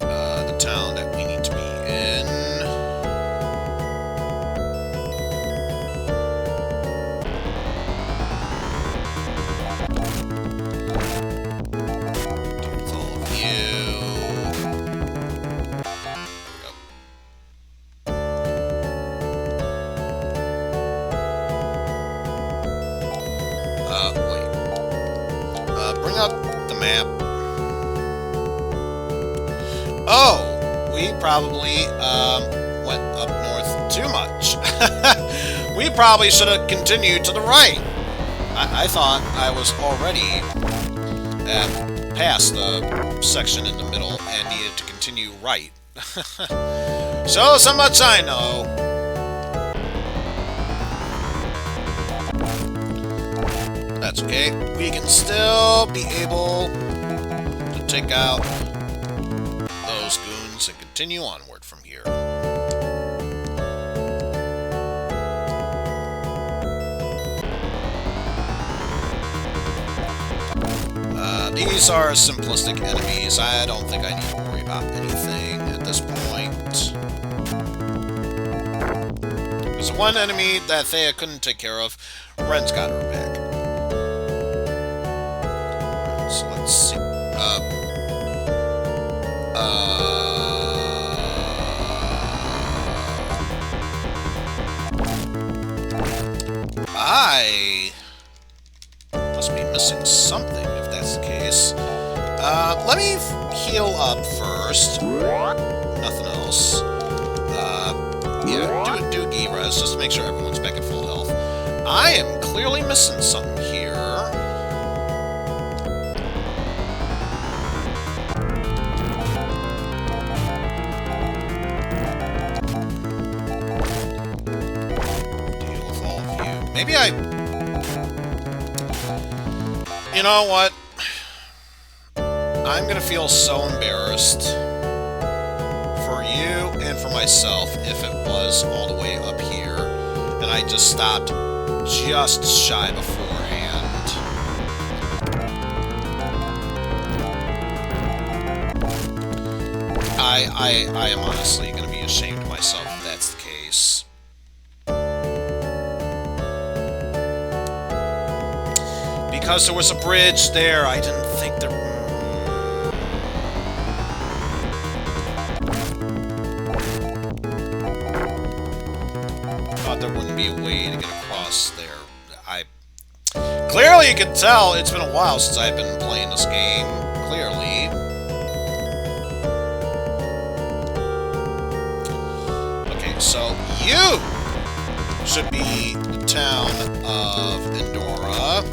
the town that we need to be in. Deal with all of you. Wait. Bring up the map. Oh! We probably, went up north too much. We probably should have continued to the right. I thought I was already past the section in the middle and needed to continue right. So much I know. That's okay. We can still be able to take out those goons and continue onward from here. These are simplistic enemies. I don't think I need to worry about anything at this point. There's one enemy that Thea couldn't take care of. Ren's got her back. So let's see. I must be missing something if that's the case. Let me heal up first. Nothing else. Yeah, do a G-Res just to make sure everyone's back at full health. I am clearly missing something here. Maybe you know what? I'm gonna feel so embarrassed for you and for myself if it was all the way up here. And and I just stopped just shy beforehand. I am honestly going to be ashamed of myself if that's the case. Because there was a bridge there, I didn't think there... thought there wouldn't be a way to get across there. Clearly you can tell it's been a while since I've been playing this game. Clearly. Okay, so you should be the town of Endora.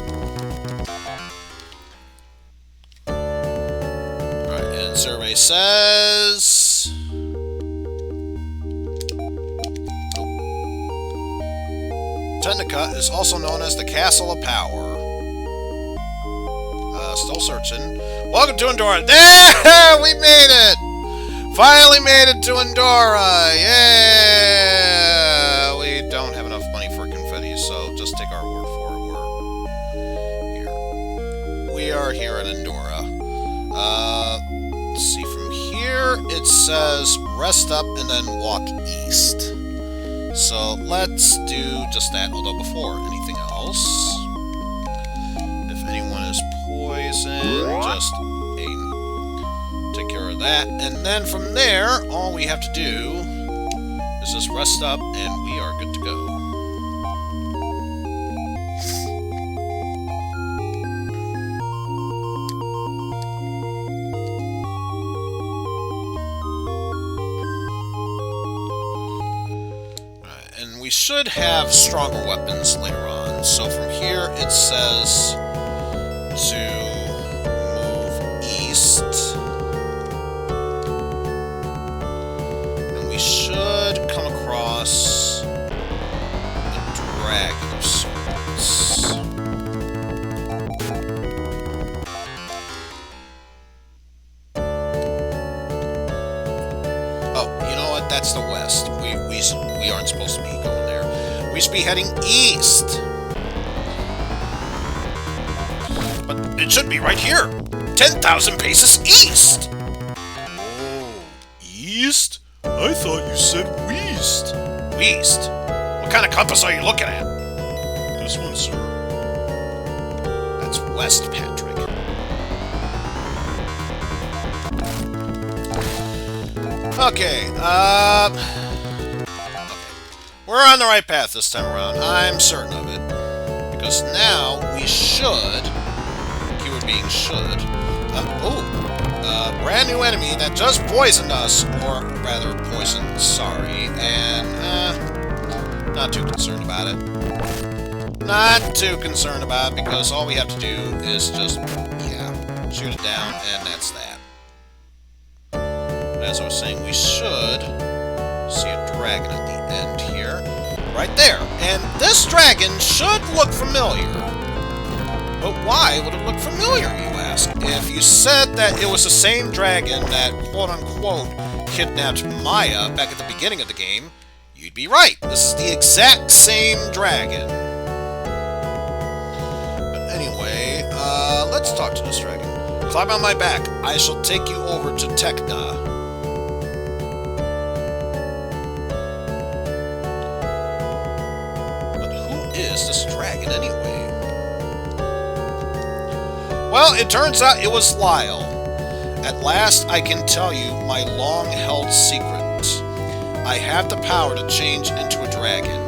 Alright, and survey says... Tendica is also known as the Castle of Power. Still searching. Welcome to Endora. There! We made it! Finally made it to Endora! Yeah! We don't have enough money for confetti, so just take our word for it. We're here. We are here at Endora. Let's see, from here it says rest up and then walk east. So let's do just that, although before anything else, if anyone is poisoned, just take care of that. And then from there, all we have to do is just rest up and we are good to go. We should have stronger weapons later on. So from here it says to move east. And we should come across a dragon of sorts. Oh, you know what? That's the west. We aren't supposed to be going there. We should be heading east. But it should be right here. 10,000 paces east. Oh, east? I thought you said west. West? What kind of compass are you looking at? This one, sir. That's west, Patrick. Okay, we're on the right path this time around. I'm certain of it. Because now we should... keyword being should... brand new enemy that just poisoned us. Or rather, poisoned Sari. And, not too concerned about it. Not too concerned about it, because all we have to do is just, shoot it down, and that's that. But as I was saying, we should see a dragon at the end here. Right there. And this dragon should look familiar. But why would it look familiar, you ask? If you said that it was the same dragon that, quote-unquote, kidnapped Maya back at the beginning of the game, you'd be right. This is the exact same dragon. But anyway, let's talk to this dragon. Climb on my back. I shall take you over to Tekna. Is this dragon anyway? Well, it turns out it was Lyle. At last I can tell you my long-held secret. I have the power to change into a dragon.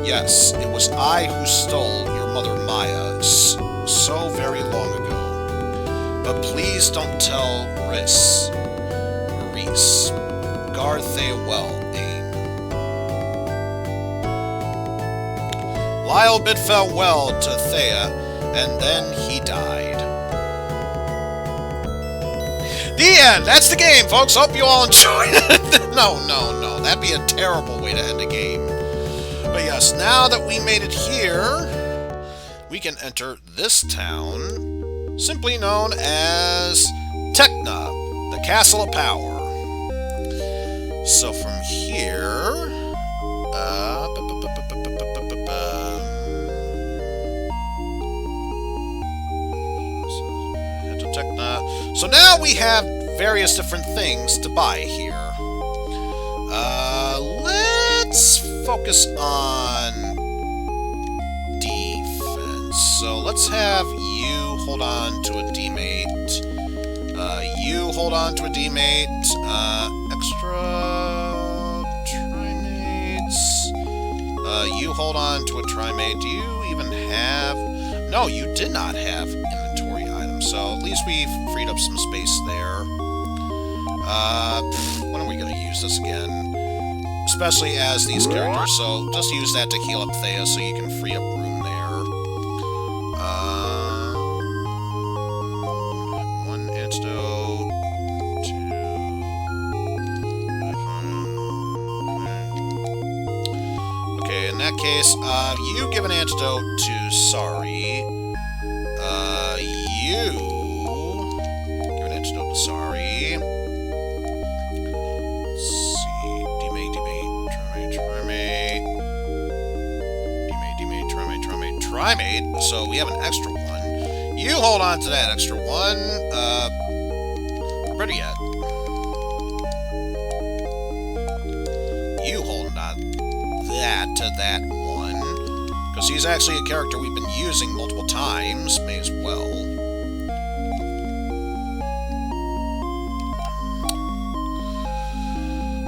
Yes, it was I who stole your mother Maya so very long ago. But please don't tell Maurice. Guard Thea well, Lyle bid farewell to Thea, and then he died. The end! That's the game, folks! Hope you all enjoyed it! No. That'd be a terrible way to end a game. But yes, now that we made it here, we can enter this town, simply known as Tekna, the Castle of Power. So from here... So now we have various different things to buy here. Let's focus on defense. So let's have you hold on to a D-mate. You hold on to a D-mate. Extra Trimates. You hold on to a Trimate. Do you even have... No, you did not have inventory items, so at least we've freed up some space there. When are we going to use this again? Especially as these characters, so just use that to heal up Thea so you can free up room there. One antidote, two... Okay, in that case, you give an antidote to Sari. You give an antidote to Sari. Let's see. D-mate, Trimate. So we have an extra one. You hold on to that extra one. Better yet. You hold on to that one. Because he's actually a character we've been using multiple times. May as well.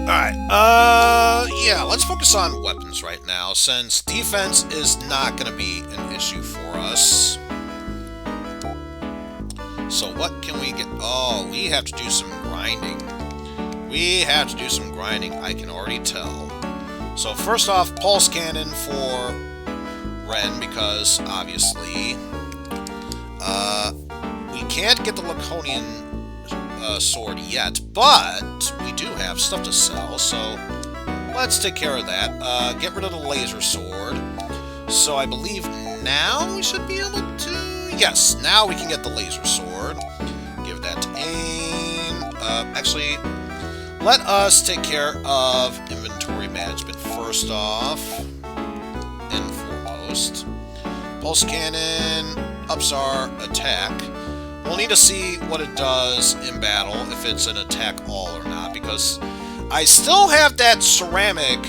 Alright, yeah, let's focus on weapons right now, since defense is not going to be an issue for us. So what can we get? Oh, we have to do some grinding. I can already tell. So first off, pulse cannon for Ren, because obviously we can't get the Laconian sword yet, but we do have stuff to sell, so let's take care of that. Get rid of the laser sword. So I believe now we should be able to... Yes, now we can get the laser sword. Give that to aim. Actually, let us take care of inventory management first off and foremost. Pulse cannon ups our attack. We'll need to see what it does in battle, if it's an attack all or not, because I still have that ceramic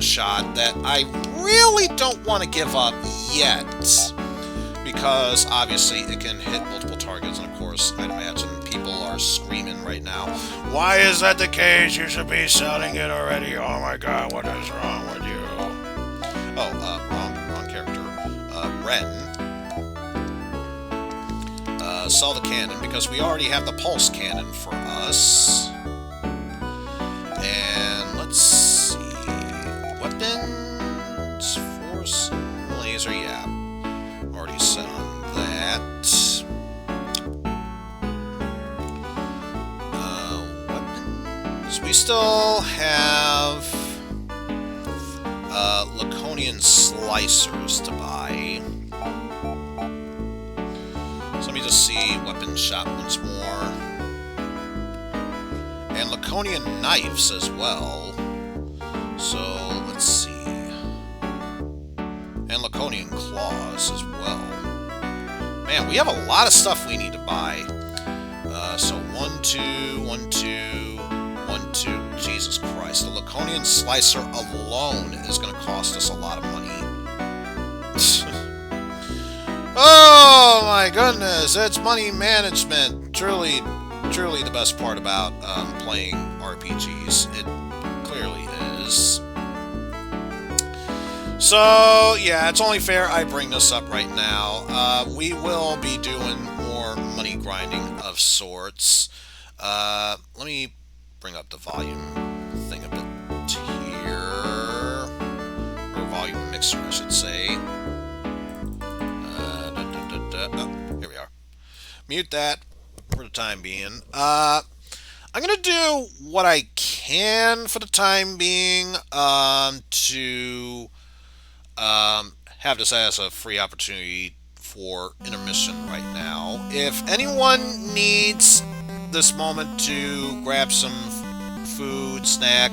shot that I really don't want to give up yet, because obviously it can hit multiple targets, and of course, I'd imagine people are screaming right now, "Why is that the case? You should be selling it already. Oh my god, what is wrong with you?" Oh, wrong character. Ren. Sell the cannon, because we already have the pulse cannon for us. And let's see... Weapons... Force... Laser, yeah. Already set on that. Weapons... We still have... Laconian slicers to buy. So let me just see weapon shot once more. And Laconian knives as well. So let's see. And Laconian claws as well. Man, we have a lot of stuff we need to buy. So 1, 2, 1, 2, 1, 2. Jesus Christ. The Laconian slicer alone is going to cost us a lot of money. Oh my goodness, it's money management. Truly the best part about playing RPGs. It clearly is. So, yeah, it's only fair I bring this up right now. We will be doing more money grinding of sorts. Let me bring up the volume thing a bit here. Or volume mixer, I should say. Oh, here we are. Mute that for the time being. I'm going to do what I can for the time being to have this as a free opportunity for intermission right now. If anyone needs this moment to grab some food, snack,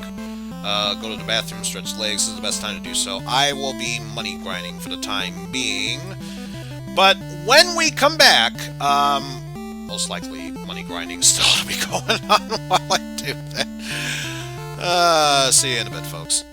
go to the bathroom, stretch legs, this is the best time to do so. I will be money grinding for the time being. But when we come back, most likely money grinding still to be going on while I do that. See you in a bit, folks.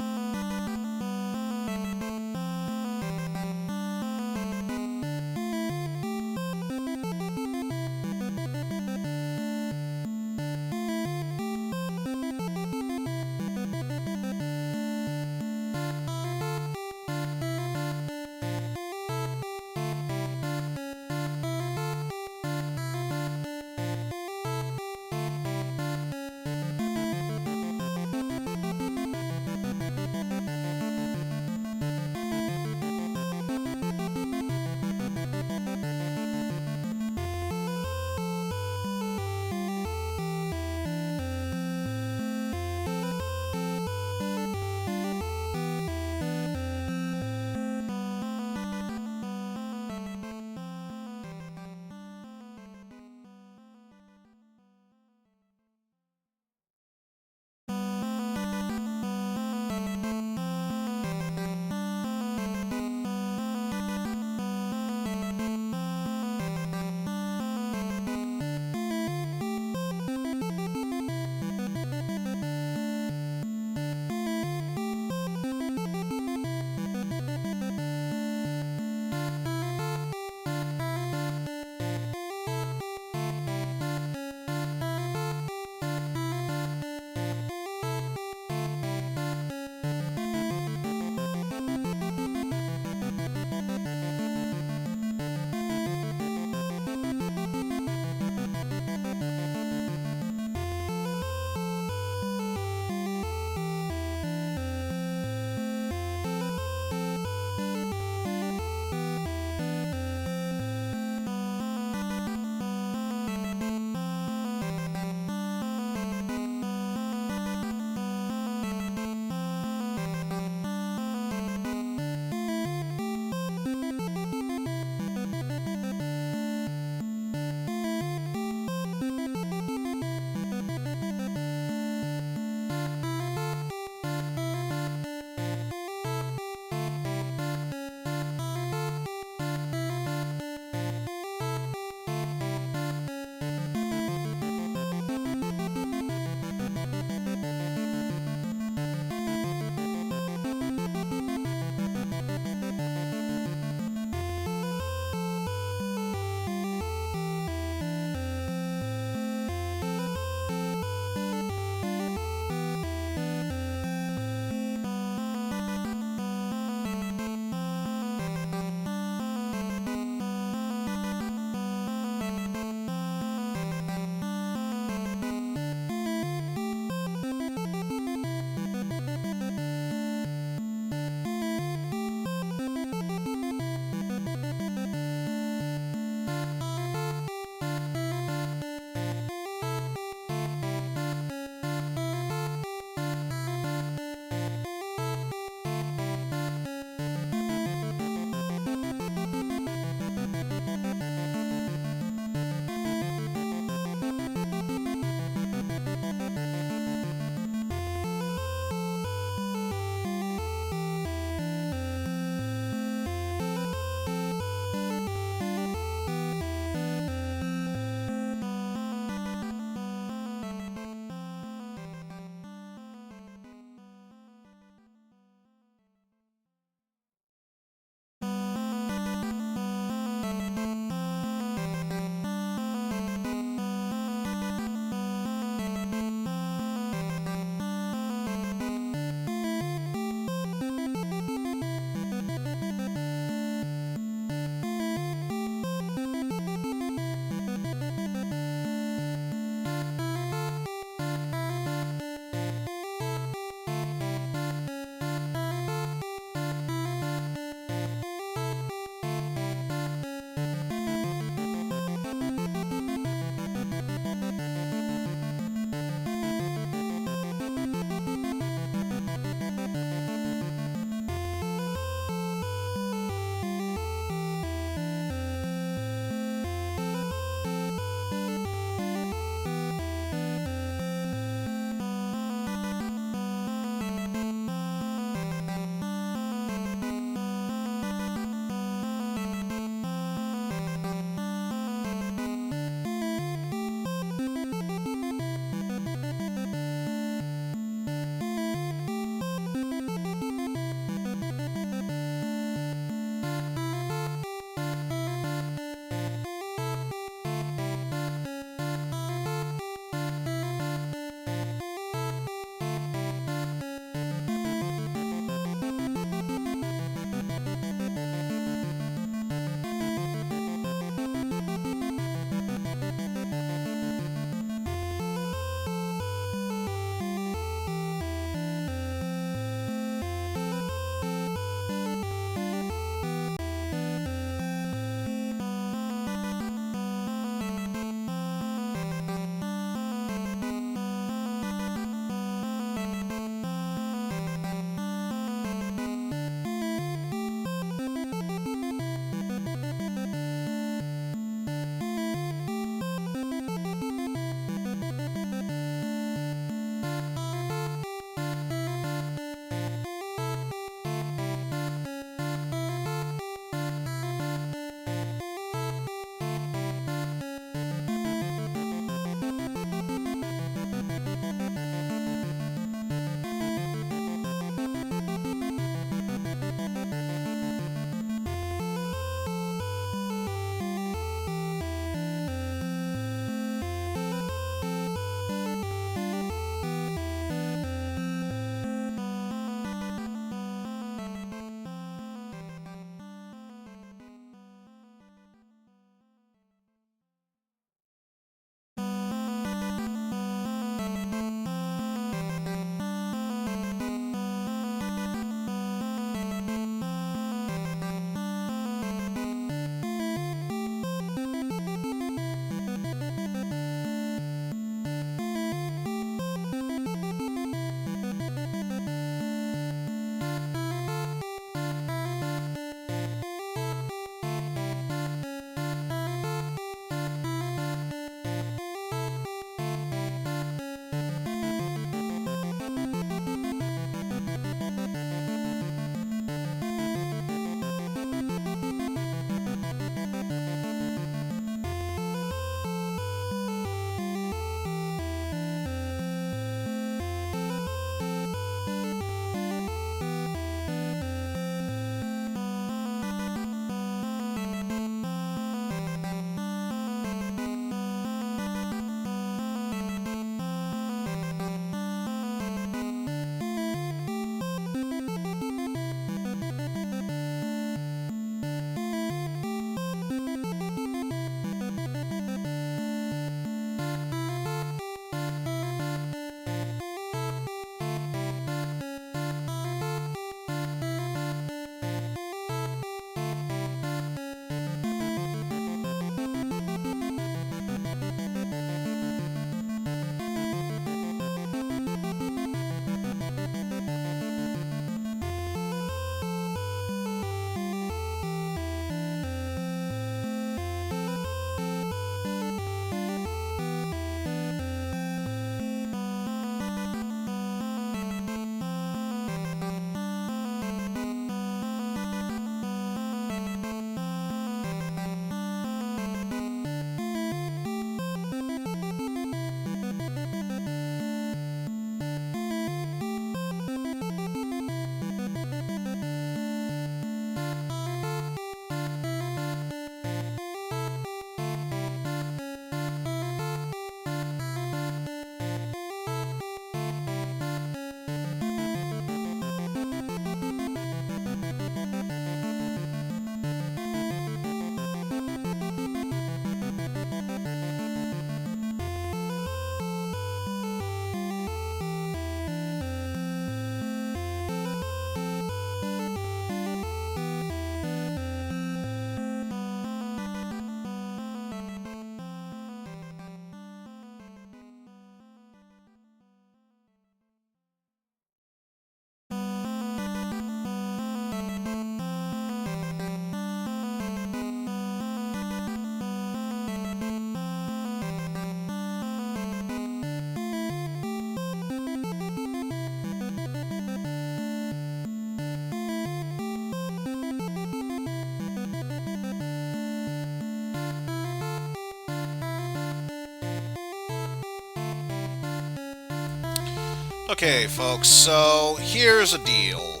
Okay, folks, so here's a deal.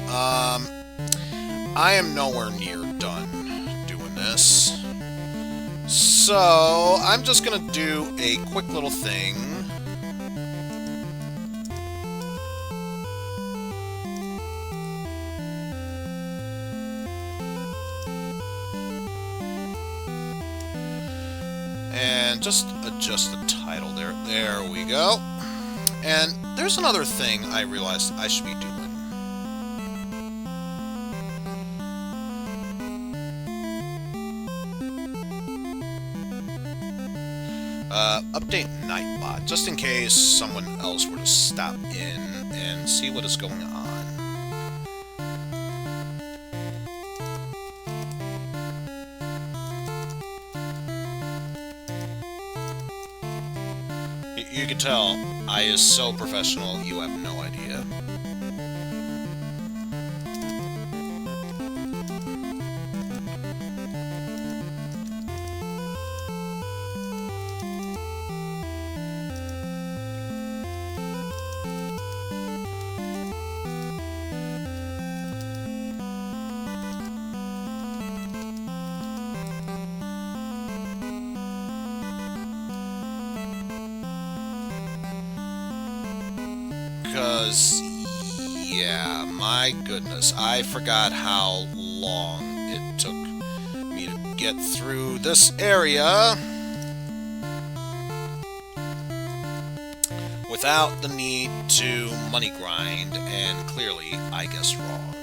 I am nowhere near done doing this. So, I'm just gonna do a quick little thing. And just adjust the title there. There we go. And there's another thing I realized I should be doing. Update Nightbot, just in case someone else were to stop in and see what is going on. You can tell I is so professional, you have no idea. Because, yeah, my goodness, I forgot how long it took me to get through this area without the need to money grind, and clearly I guessed wrong.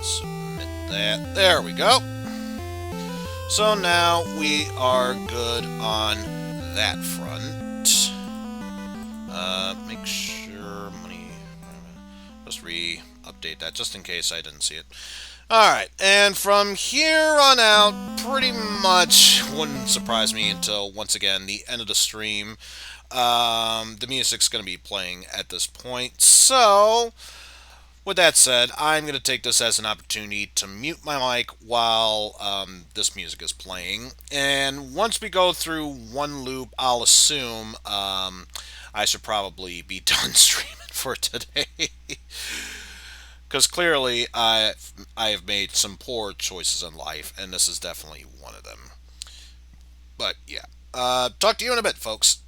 Submit that. There we go. So now we are good on that front. Make sure money. Just re-update that just in case I didn't see it. Alright, and from here on out, pretty much wouldn't surprise me until, once again, the end of the stream. The music's going to be playing at this point. So, with that said, I'm going to take this as an opportunity to mute my mic while this music is playing. And once we go through one loop, I'll assume I should probably be done streaming for today. Because clearly I have made some poor choices in life, and this is definitely one of them. But yeah, talk to you in a bit, folks.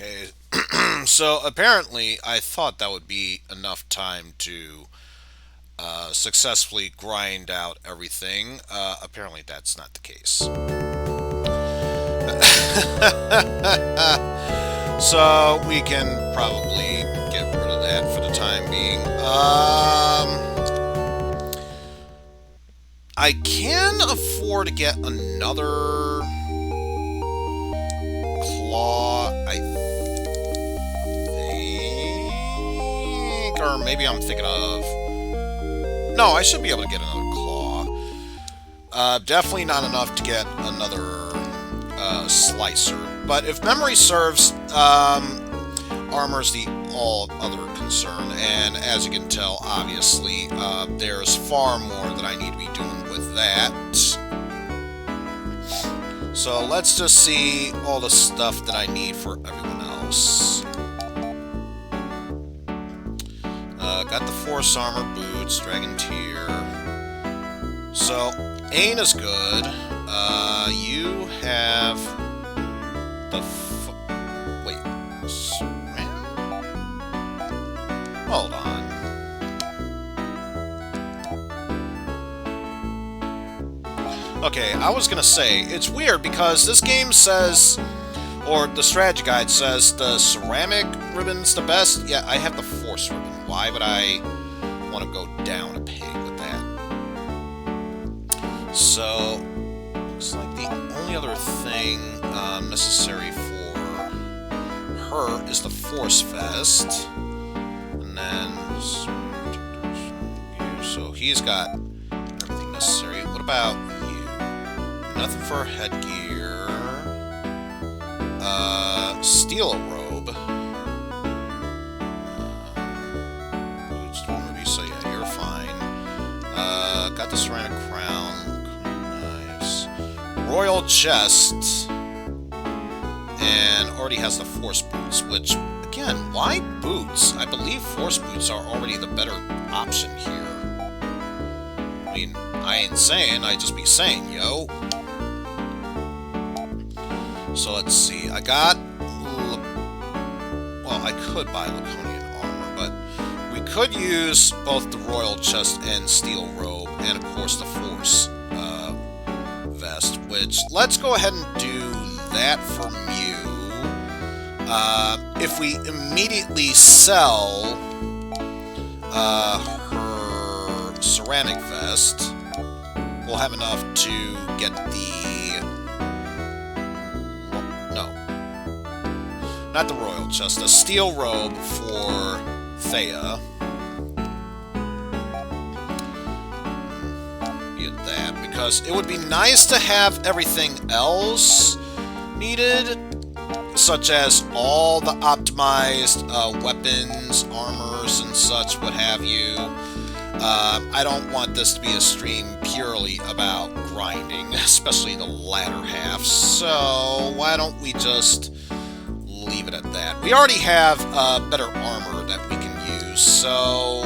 Okay, so apparently I thought that would be enough time to successfully grind out everything. Apparently that's not the case. So we can probably get rid of that for the time being. I can afford to get another claw, I think, or maybe I'm thinking of. No, I should be able to get another claw. Definitely not enough to get another slicer. But if memory serves, armor's the all other concern, and as you can tell, obviously, there's far more that I need to be doing with that. So let's just see all the stuff that I need for everyone else. Got the Force Armor Boots, Dragon Tier. So, Ain is good. You have the wait. Hold on. Okay, I was gonna say, it's weird because this game says, or the strategy guide says, the ceramic ribbon's the best. Yeah, I have the Force ribbon. Why would I want to go down a peg with that? So, looks like the only other thing necessary for her is the Force Vest. And then, so he's got everything necessary. What about you? Nothing for headgear. Steal a robe. Boots, don't so yeah, you're fine. Got the ceramic crown. Knives. Royal chest. And already has the Force boots, which, again, why boots? I believe Force boots are already the better option here. I mean, I ain't saying, I just be saying, yo. So let's see, I got, well, I could buy Laconian armor, but we could use both the Royal Chest and Steel Robe, and of course the Force Vest, which, let's go ahead and do that for Mew. If we immediately sell her ceramic vest, we'll have enough to get the... no. Not the royal chest, the steel robe for Thea. Get that, because it would be nice to have everything else needed, such as all the optimized weapons, armors, and such, what have you. I don't want this to be a stream purely about grinding, especially the latter half, so why don't we just leave it at that. We already have better armor that we can use, so,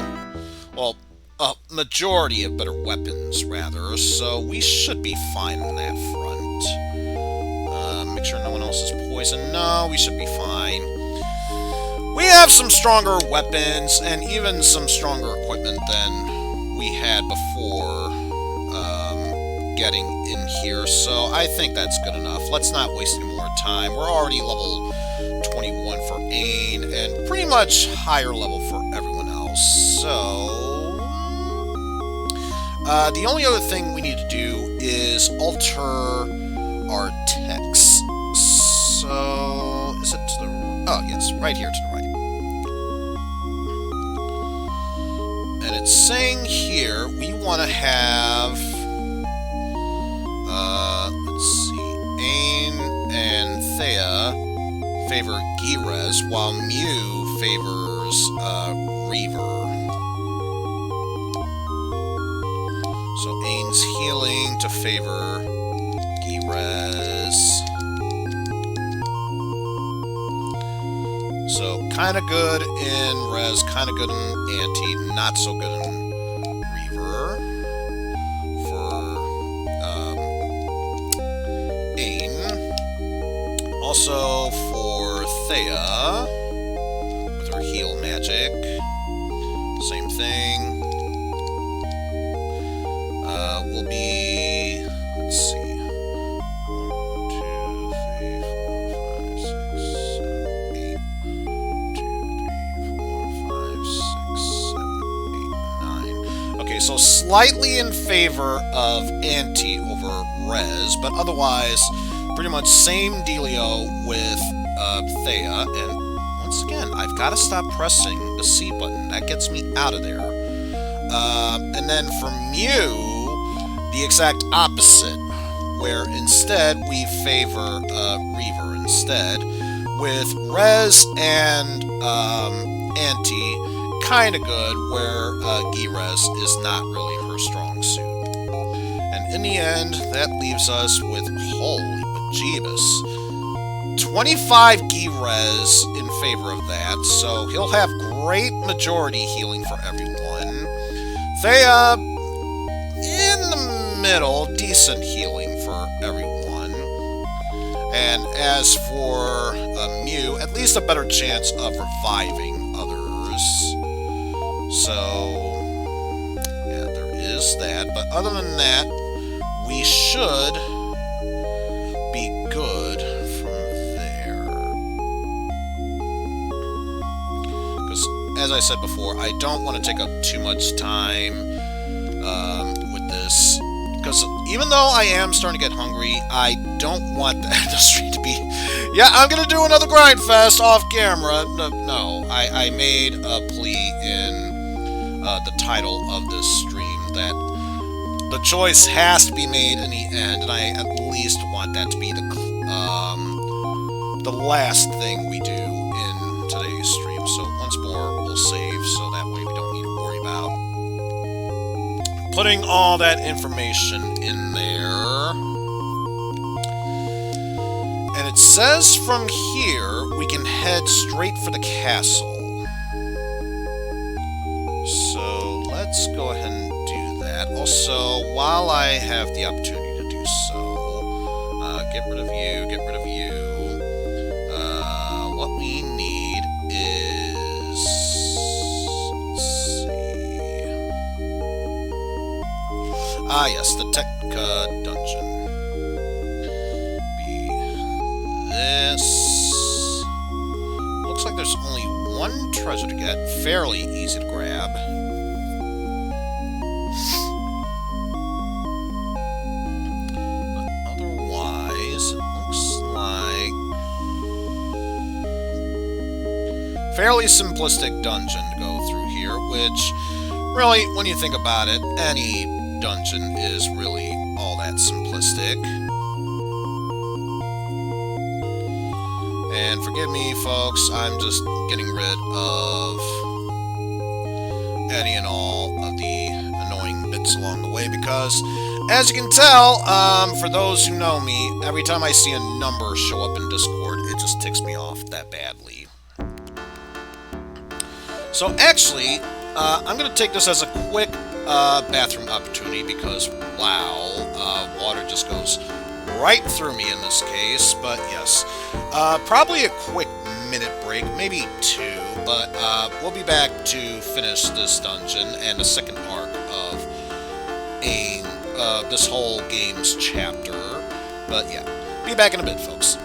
well, a majority of better weapons, rather, so we should be fine on that front. Make sure no one else is poisoned. No, we should be fine. We have some stronger weapons and even some stronger equipment than we had before getting in here, so I think that's good enough. Let's not waste any more time. We're already level 21 for Ain and pretty much higher level for everyone else, so the only other thing we need to do is alter our text. So, is it to the... oh, yes, right here to the right. And it's saying here, we want to have... let's see... Ain and Thea favor Girez, while Mew favors Reaver. So Ain's healing to favor Girez. So, kind of good in Res, kind of good in Anti, not so good in Reaver. For Ain. Also, for Thea with her heal magic. Same thing. Will be, let's see, 1, 2, 3, 4, 5, 6, 7, 8, 2, 3, 4, 5, 6, 7, 8, 9. Okay, so slightly in favor of Anti over Rez, but otherwise pretty much same dealio with Thea. And once again, I've got to stop pressing the C button. That gets me out of there. And then for Mew, the exact opposite, where instead we favor Reaver instead, with Rez and Anti kind of good, where Girez is not really her strong suit. And in the end, that leaves us with, holy bejeebus, 25 Girez in favor of that, so he'll have great majority healing for everyone. Thea, in the middle, decent healing for everyone. And as for Mew, at least a better chance of reviving others. So, yeah, there is that. But other than that, we should be good from there. Because, as I said before, I don't want to take up too much time with this. Because even though I am starting to get hungry, I don't want the industry to be, yeah, I'm going to do another grind fest off camera. No, I made a plea in the title of this stream that the choice has to be made in the end, and I at least want that to be the last thing we do in today's stream. So once more, we'll save, so that way we don't need to worry about putting all that information in there. And it says from here we can head straight for the castle. So let's go ahead and do that. Also, while I have the opportunity to do so, get rid of you, get rid of you. What we need is, let's see. Ah, yes, the Tech dungeon. Be this. Looks like there's only one treasure to get. Fairly easy to grab. But otherwise, it looks like fairly simplistic dungeon to go through here, which really, when you think about it, any dungeon is really all that simplistic. And forgive me, folks, I'm just getting rid of any and all of the annoying bits along the way, because, as you can tell, for those who know me, every time I see a number show up in Discord, it just ticks me off that badly. So actually, I'm going to take this as a quick bathroom opportunity, because, wow, water just goes right through me in this case. But yes, probably a quick minute break, maybe 2, but we'll be back to finish this dungeon and the second arc of this whole game's chapter. But yeah, be back in a bit, folks.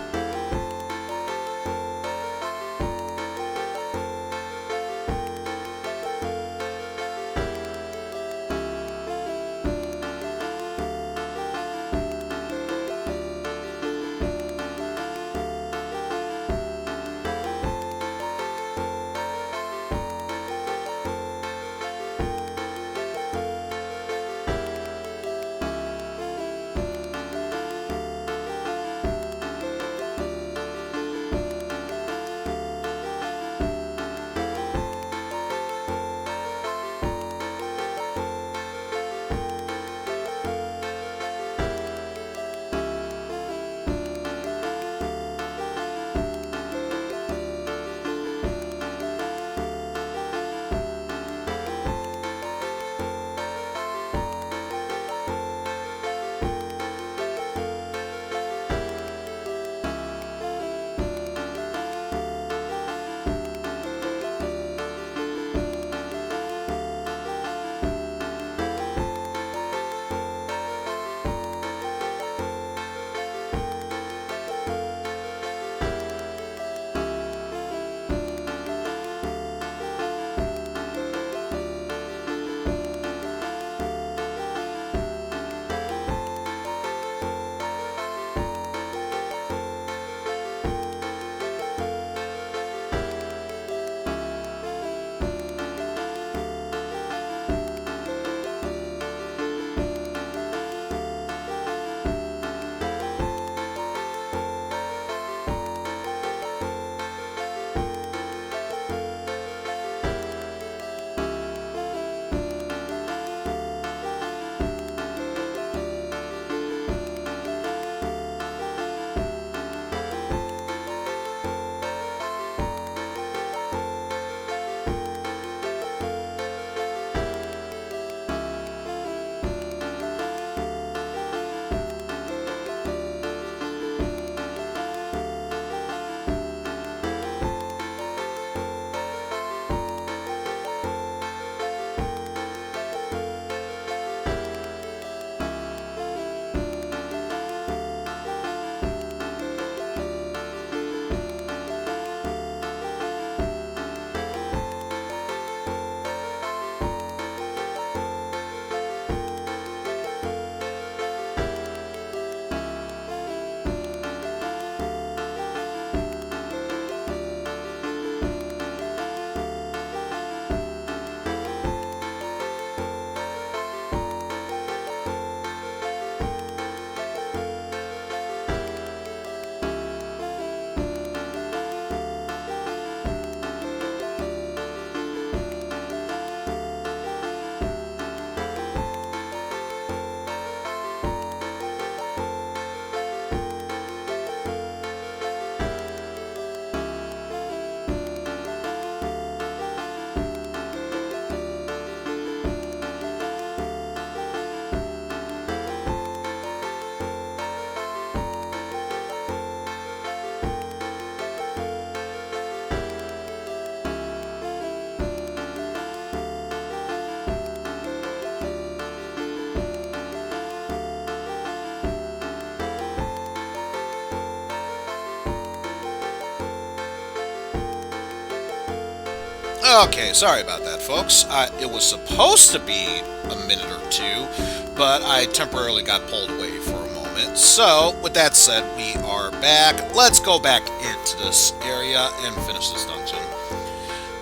Okay, sorry about that, folks. It was supposed to be a minute or two, but I temporarily got pulled away for a moment. So, with that said, we are back. Let's go back into this area and finish this dungeon.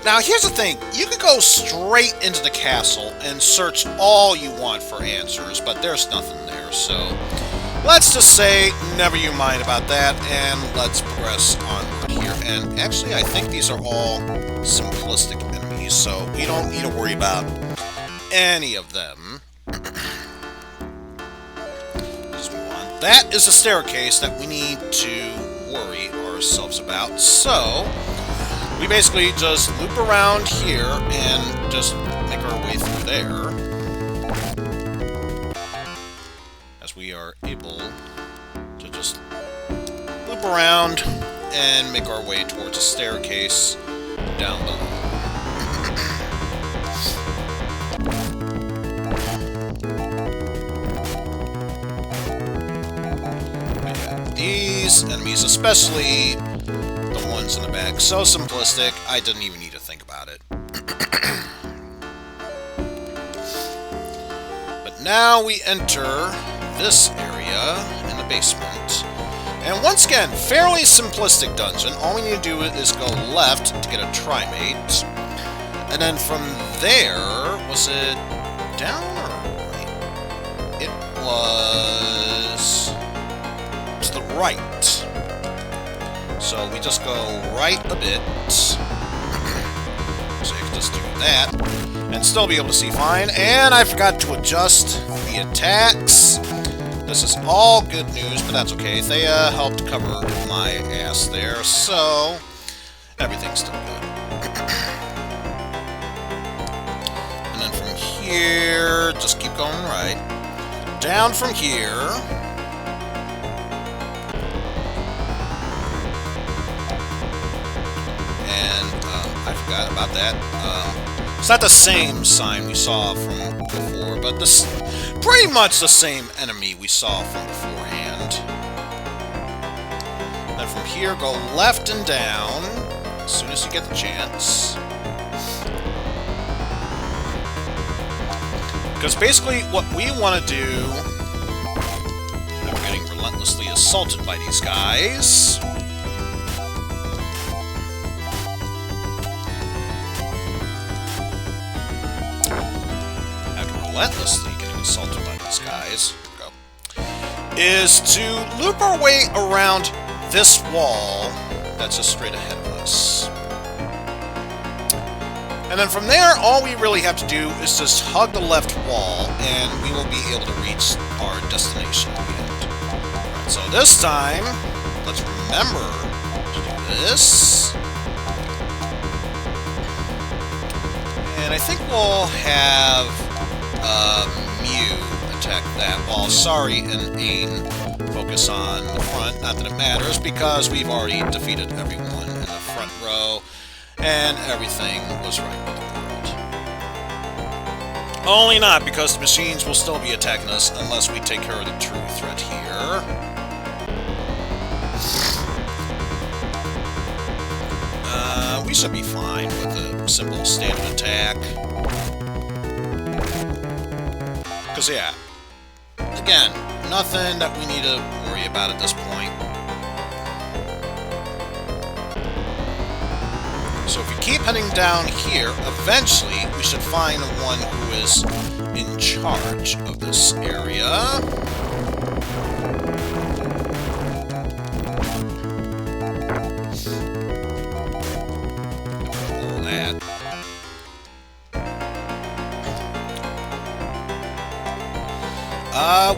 Now, here's the thing. You could go straight into the castle and search all you want for answers, but there's nothing there, so let's just say never you mind about that, and let's progress onward here. And actually, I think these are all simplistic enemies, so we don't need to worry about any of them. Let's move on. That is a staircase that we need to worry ourselves about, so we basically just loop around here and just make our way through there, as we are able to just loop around and make our way towards a staircase down below. Yeah, these enemies, especially the ones in the back, so simplistic, I didn't even need to think about it. But now we enter this area in the basement. And once again, fairly simplistic dungeon. All we need to do is go left to get a trimate. And then from there, was it down or right? It was to the right. So we just go right a bit. So you can just do that and still be able to see fine. And I forgot to adjust the attacks. This is all good news, but that's okay. Thea helped cover my ass there, so everything's still good. And then from here, just keep going right. Down from here. I forgot about that. It's not the same sign we saw from before, but this pretty much the same enemy we saw from beforehand. Then from here, go left and down as soon as you get the chance. Because basically what we want to do, and we're getting relentlessly assaulted by these guys. Relentlessly getting assaulted by these guys, is to loop our way around this wall that's just straight ahead of us. And then from there, all we really have to do is just hug the left wall, and we will be able to reach our destination at the end. Alright, so this time, let's remember to do this. And I think we'll have Mew attack that, while Sari and Eizen focus on the front. Not that it matters, because we've already defeated everyone in the front row, and everything was right with the world. Only not, because the machines will still be attacking us unless we take care of the true threat here. We should be fine with a simple standard attack. Because, yeah, again, nothing that we need to worry about at this point. So if we keep heading down here, eventually we should find the one who is in charge of this area. All that.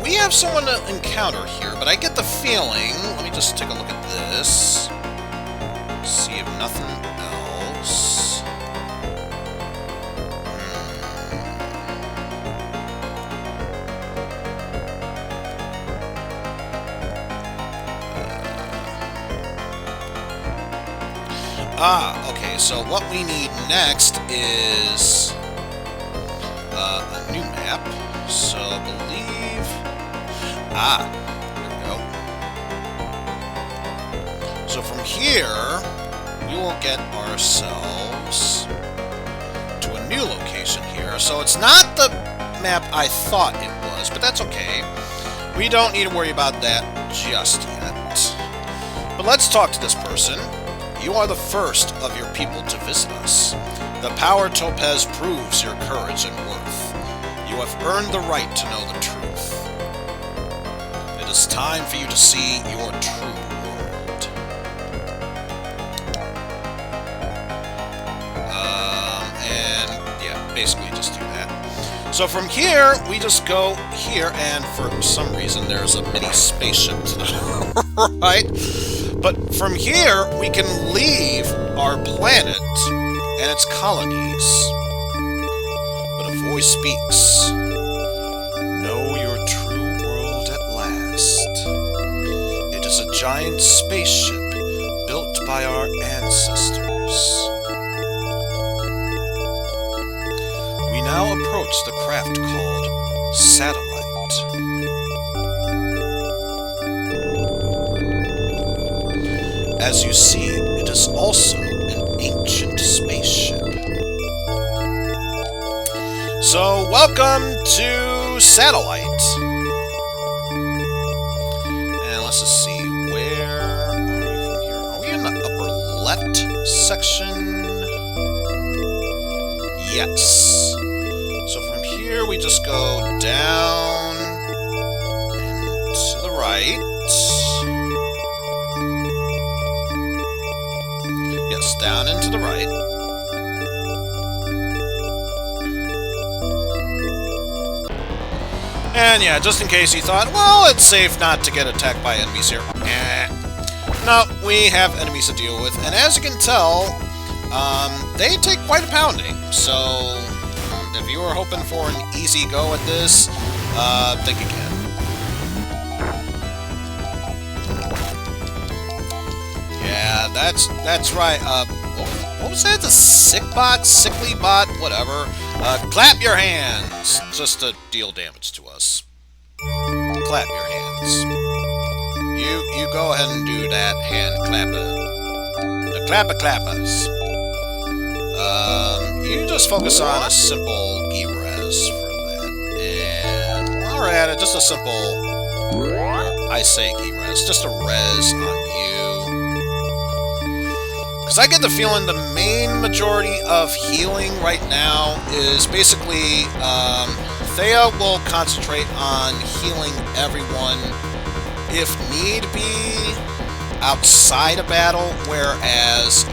We have someone to encounter here, but I get the feeling... Let me just take a look at this. See if nothing else... Okay, so what we need next is... a new map. So, I believe... there we go. So from here, we will get ourselves new location here. So it's not the map I thought it was, but that's okay. We don't need to worry about that just yet. But let's talk to this person. You are the first of your people to visit us. The power topaz proves your courage and worth. You have earned the right to know the truth. It is time for you to see your true world. And yeah, basically just do that. So from here, we just go here, and for some reason there's a mini spaceship to the right. But from here, we can leave our planet and its colonies. But a voice speaks. Know your true world at last. It is a giant spaceship built by our ancestors. We now approach the craft called Satellite. As you see, it is also an ancient spaceship. So, welcome to Satellite. And let's just see, where are we from here? Are we in the upper left section? Yes. So from here, we just go down and to the right. Yes, down and to the right. And yeah, just in case you thought, well, it's safe not to get attacked by enemies here. No, we have enemies to deal with, and as you can tell, they take quite a pounding. So, if you were hoping for an easy go at this, think again. Yeah, that's right. What was that? The sickly bot, whatever. Clap your hands, just to deal damage to us. Clap your hands. You go ahead and do that hand clapper. The clappers. You just focus on a simple G-res for that. And while we're at it, just a simple, I say G-res, just a res on you. Because I get the feeling the main majority of healing right now is basically, Thea will concentrate on healing everyone if need be outside of battle, whereas,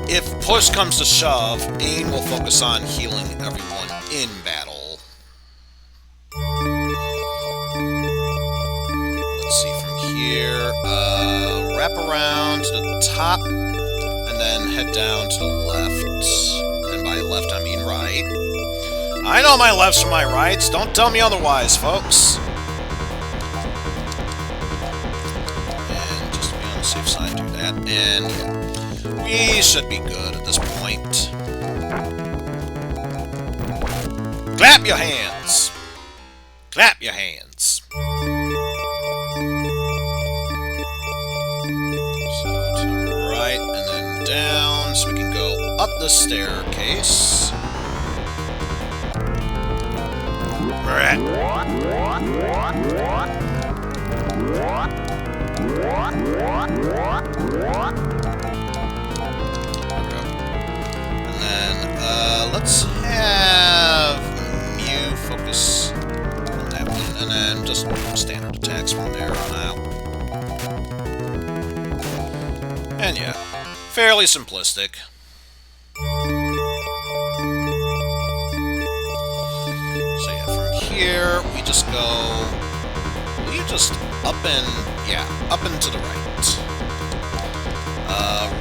if push comes to shove, Ain will focus on healing everyone in battle. Let's see, from here, wrap around to the top, and then head down to the left. And by left, I mean right. I know my lefts from my rights, don't tell me otherwise, folks. And just to be on the safe side, do that, and we should be good at this point. Clap your hands! Clap your hands! So to the right and then down, so we can go up the staircase. Right. And then, let's have Mew focus on that one, and then just standard attacks from there on out. And yeah, fairly simplistic. So yeah, from here, we just go, up and, yeah, up and to the right.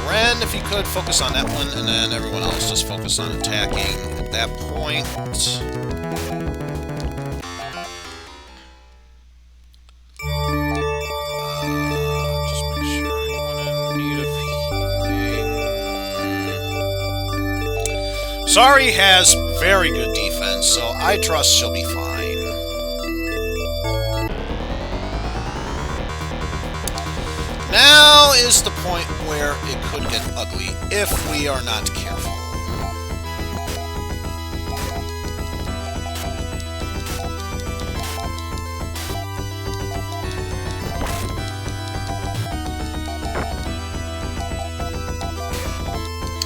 Ren, if you could, focus on that one, and then everyone else just focus on attacking at that point. Just make sure anyone in need of healing. Sari has very good defense, so I trust she'll be fine. Now is the point where it could get ugly if we are not careful.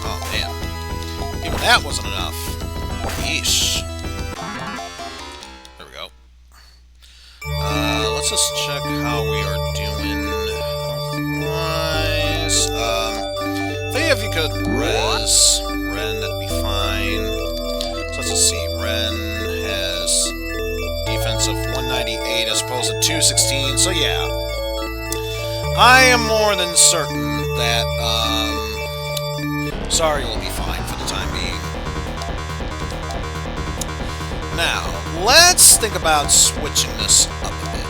Oh man, even that wasn't enough. Yeesh. There we go. Let's just check how we are doing health-wise. Thea, if you could res Ren, that'd be fine. So let's just see. Ren has defense of 198 as opposed to 216. So yeah, I am more than certain that Sari will be fine for the time being. Now, let's think about switching this up a bit.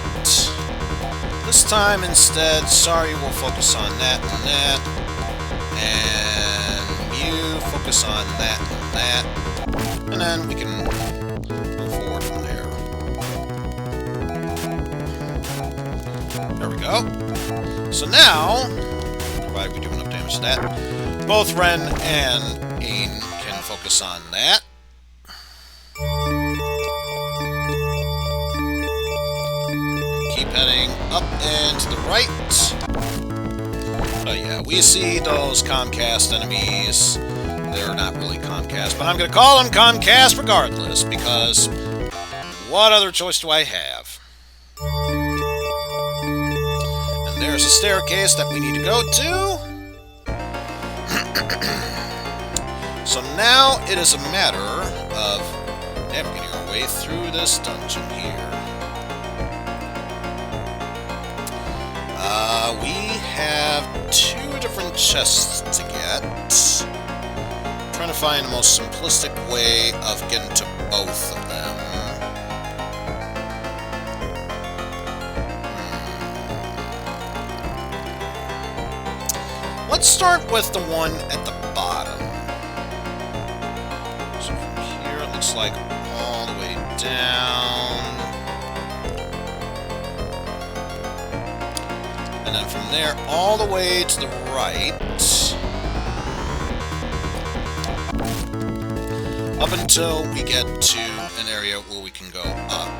This time, instead, Sari will focus on that and that, and you focus on that and that, and then we can move forward from there. There we go. So now, provided we do enough damage to that, both Ren and Ain can focus on that. Heading up and to the right. Oh yeah, we see those Comcast enemies. They're not really Comcast, but I'm going to call them Comcast regardless, because what other choice do I have? And there's a staircase that we need to go to. So now it is a matter of navigating our way through this dungeon here. We have 2 different chests to get. I'm trying to find the most simplistic way of getting to both of them. Let's start with the one at the bottom. So from here it looks like all the way down. And then from there, all the way to the right, up until we get to an area where we can go up.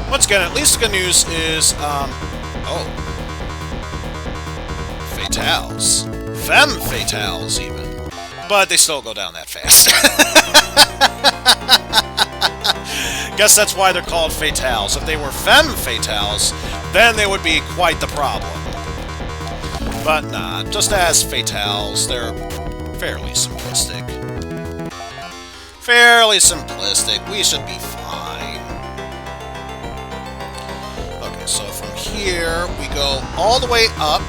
Once again, at least the good news is, oh, fatales. Femme fatales, even. But they still go down that fast. Guess that's why they're called fatales. If they were femme fatales, then they would be quite the problem. But nah, just as fatales, they're fairly simplistic. Fairly simplistic. We should be fine. Okay, so from here, we go all the way up.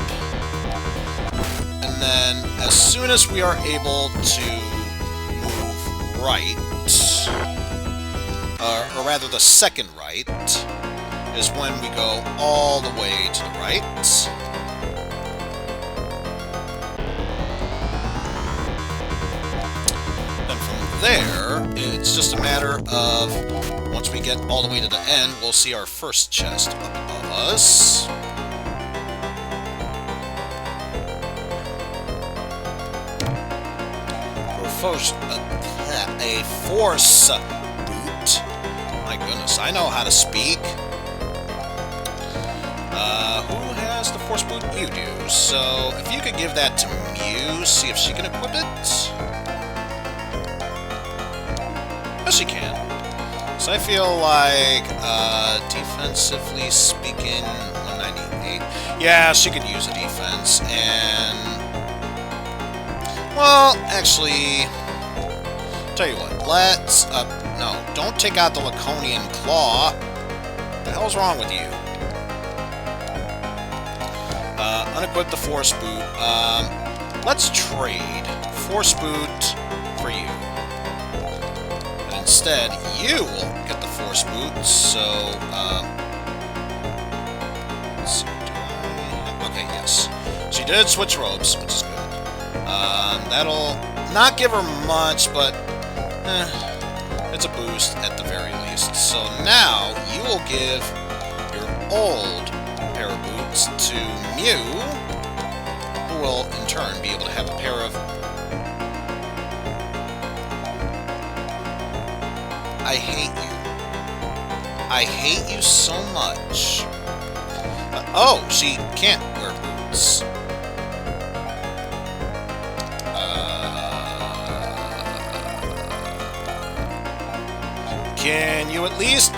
And then, as soon as we are able to move right, or rather the second right, is when we go all the way to the right. Then from there, it's just a matter of, once we get all the way to the end, we'll see our first chest up above us. A force boot. My goodness, I know how to speak. Who has the force boot? You do. So, if you could give that to Mew, see if she can equip it. Yes, she can. So I feel like, defensively speaking, 198. Yeah, she could use a defense, and... well, actually... tell you what, let's, no, don't take out the Laconian Claw. What the hell's wrong with you? Unequip the Force Boot. Let's trade Force Boot for you. And instead, you will get the Force Boot, so, let's see, do I... okay, yes. She did switch robes, which is good. That'll not give her much, but It's a boost at the very least. So now you will give your old pair of boots to Mew, who will in turn be able to have a pair of... I hate you. I hate you so much. Oh, she can't wear boots. Can you at least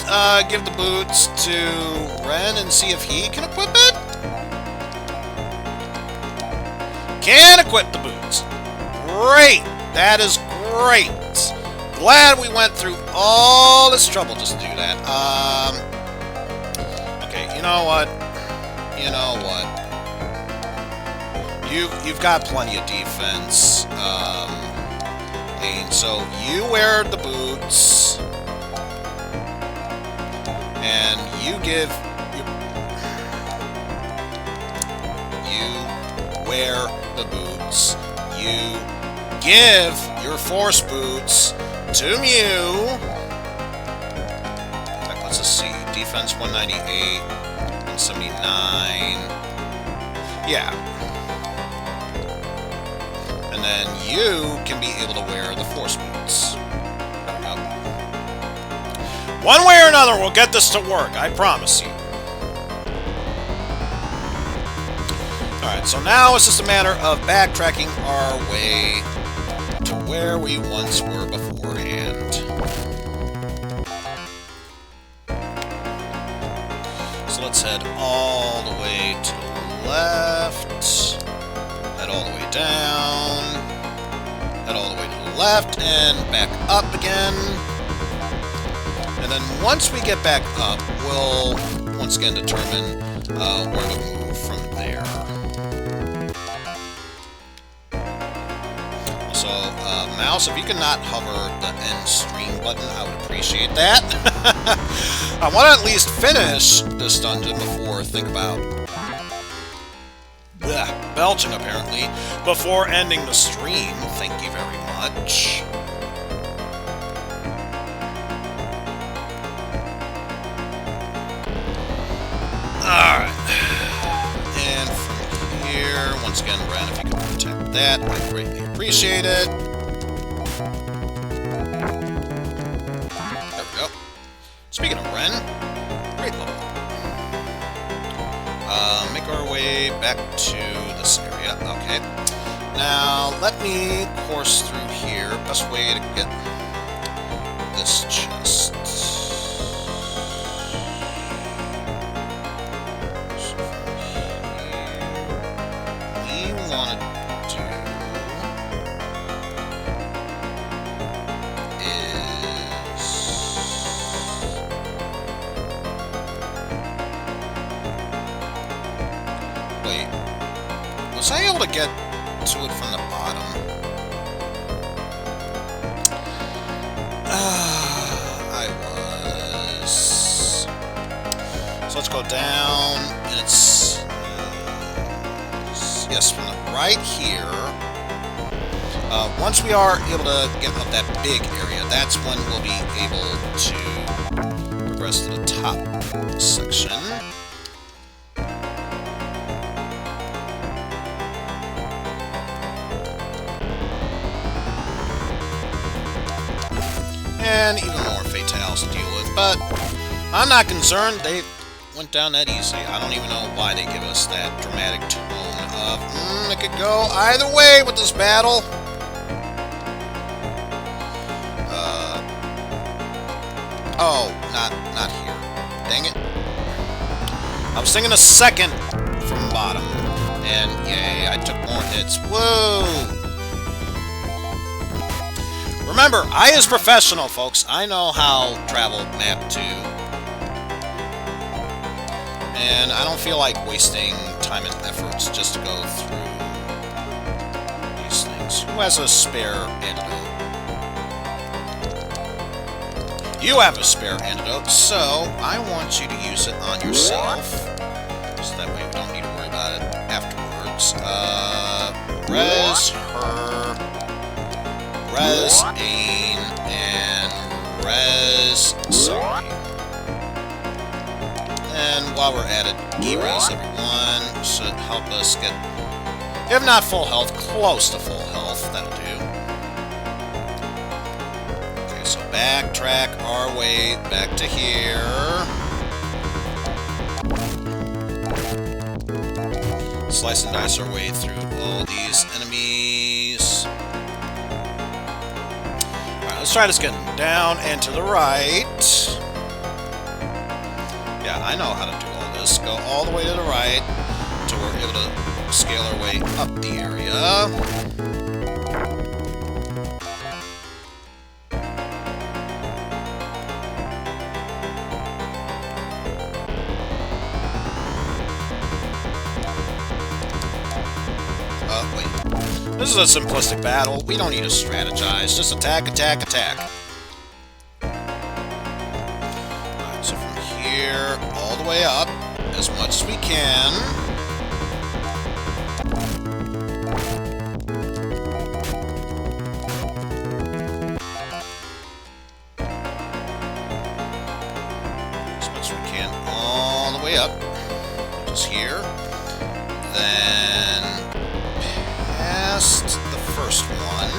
give the boots to Ren and see if he can equip it? Can equip the boots. Great! That is great! Glad we went through all this trouble just to do that. Okay, you know what? You know what? You've got plenty of defense. And so you wear the boots. And you give... You wear the boots. You give your force boots to Mew. In fact, let's just see. Defense 198, 179. Yeah. And then you can be able to wear the force boots. There we go. One way or another, we'll get this to work. I promise you. Alright, so now it's just a matter of backtracking our way to where we once were beforehand. So let's head all the way to the left, head all the way down, head all the way to the left, and back up again. And then once we get back up, we'll once again determine where to move from there. So, mouse, if you can not hover the end stream button, I would appreciate that. I want to at least finish this dungeon before I think about belching, apparently, before ending the stream. Thank you very much. Alright. And from here, once again, Ren, if you can protect that, I greatly appreciate it. There we go. Speaking of Ren, great level. Make our way back to this area. Okay. Now, let me course through here. Best way to get this chest. Was I able to get to it from the bottom? I was. So let's go down, and it's yes, from the right here. Once we are able to get up that big area, that's when we'll be able to progress to the top section. And even more fatales to deal with, but I'm not concerned. They went down that easy. I don't even know why they give us that dramatic tone of, it could go either way with this battle. Oh, not here. Dang it. I was thinking a second from bottom, and yay, I took more hits. Whoa! Remember, I is professional, folks. I know how travel map 2. And I don't feel like wasting time and efforts just to go through these things. Who has a spare antidote? You have a spare antidote, so I want you to use it on yourself. So that way we don't need to worry about it afterwards. Res her. Res Ain, and Sari. And while we're at it, E-Res everyone should help us get, if not full health, close to full health. That'll do. Okay, so backtrack our way back to here. Slice and dice our way through all these enemies. Alright, let's try this again. Down and to the right. Yeah, I know how to do all this. Go all the way to the right until we're able to scale our way up the area. Wait. This is a simplistic battle. We don't need to strategize. Just attack, attack, attack. Alright, so from here, all the way up, as much as we can. As much as we can, all the way up. Just here. Then past the first one.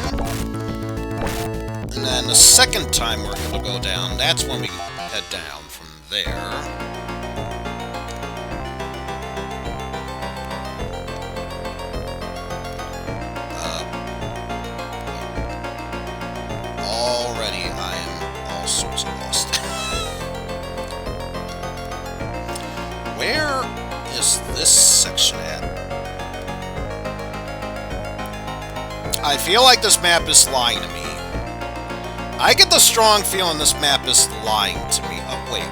And then the second time we're able to go down, that's when we head down from there. Already I am all sorts of lost. Where is this section at? I feel like this map is lying to me. I get the strong feeling this map is lying to me. Oh, wait.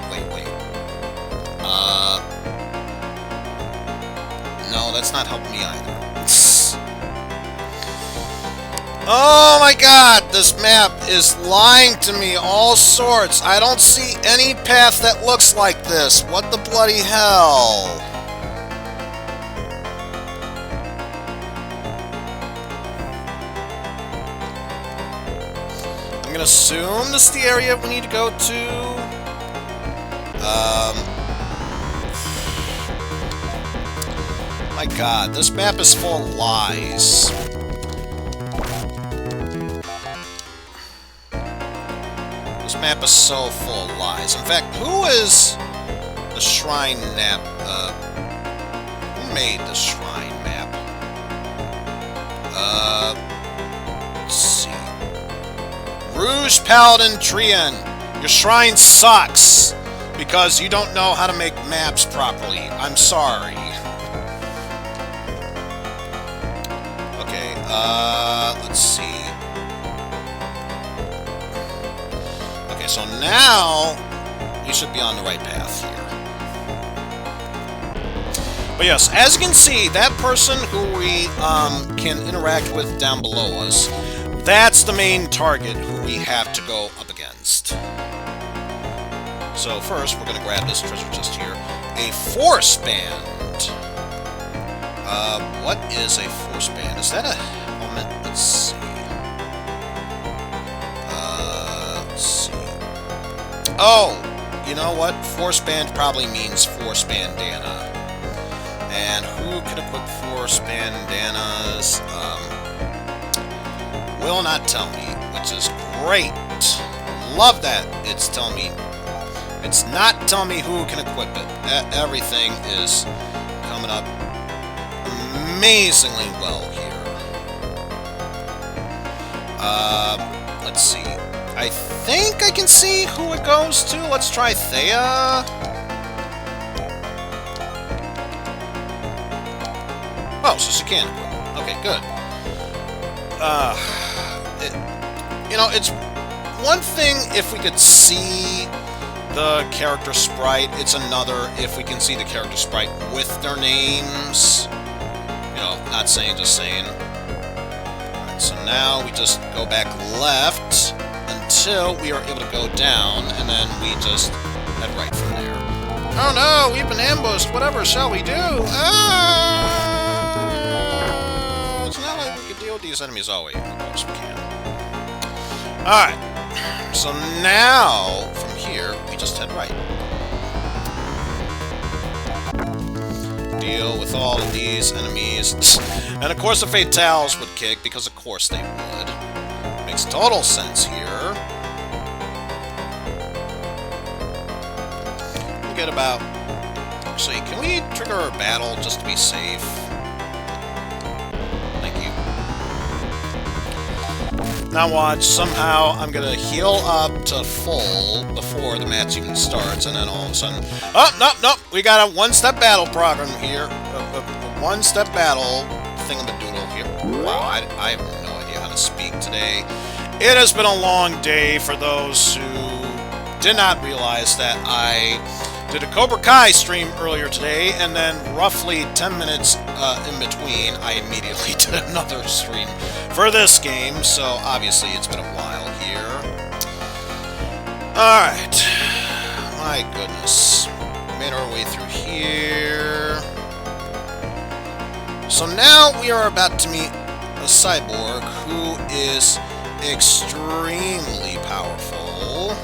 No, that's not helping me either. Oh my god, this map is lying to me all sorts. I don't see any path that looks like this. What the bloody hell? I'm gonna assume this is the area we need to go to. My god, this map is full of lies. This map is so full of lies. In fact, who is the shrine map? Who made the shrine map? Let's see. Rouge Paladin Trian, your shrine sucks because you don't know how to make maps properly. I'm sorry. Okay, let's see. Okay, so now we should be on the right path here. But yes, as you can see, that person who we can interact with down below us, that's the main target who we have to go up against. So first, we're going to grab this treasure chest here. A force band. What is a force band? Is that a helmet? Let's see. Let's see. Oh! You know what? Force band probably means force bandana. And who could equip force bandanas? Will not tell me, which is great. Love that it's telling me. It's not telling me who can equip it. Everything is coming up amazingly well here. Let's see. I think I can see who it goes to. Let's try Thea. Oh, so she can equip it. Okay, good. You know, it's one thing if we could see the character sprite. It's another if we can see the character sprite with their names. You know, not saying, just saying. Alright, so now we just go back left until we are able to go down, and then we just head right from there. Oh no, we've been ambushed. Whatever shall we do? It's not like we could deal with these enemies all the way. Of course we can. Alright. So now, from here, we just head right. Deal with all of these enemies. And of course the Fatals would kick, because of course they would. Makes total sense here. We'll get about... Actually, can we trigger our battle just to be safe? Thank you. Now watch, somehow I'm gonna heal up to full before the match even starts, and then all of a sudden... Oh, nope, we got a one-step battle program here. A one-step battle thingamadoodle here. Wow, I have no idea how to speak today. It has been a long day for those who did not realize that I did a Cobra Kai stream earlier today, and then roughly 10 minutes in between, I immediately did another stream for this game, so obviously it's been a while here. Alright. My goodness. Made our way through here. So now we are about to meet a cyborg who is extremely powerful.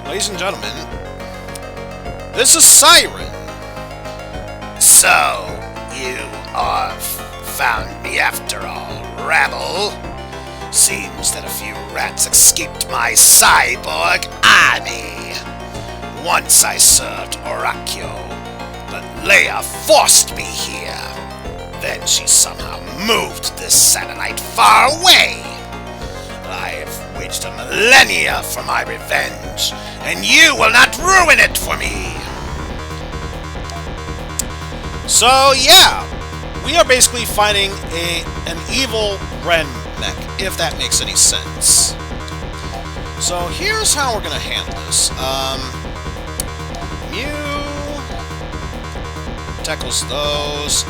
Ladies and gentlemen, this is Siren. So, you have found me after all, rabble. Seems that a few rats escaped my cyborg army. Once I served Orakyo, but Leia forced me here. Then she somehow moved this satellite far away. I have waged a millennia for my revenge, and you will not ruin it for me! So, yeah, we are basically fighting an evil Ren mech, if that makes any sense. So, here's how we're going to handle this. Mew tackles those.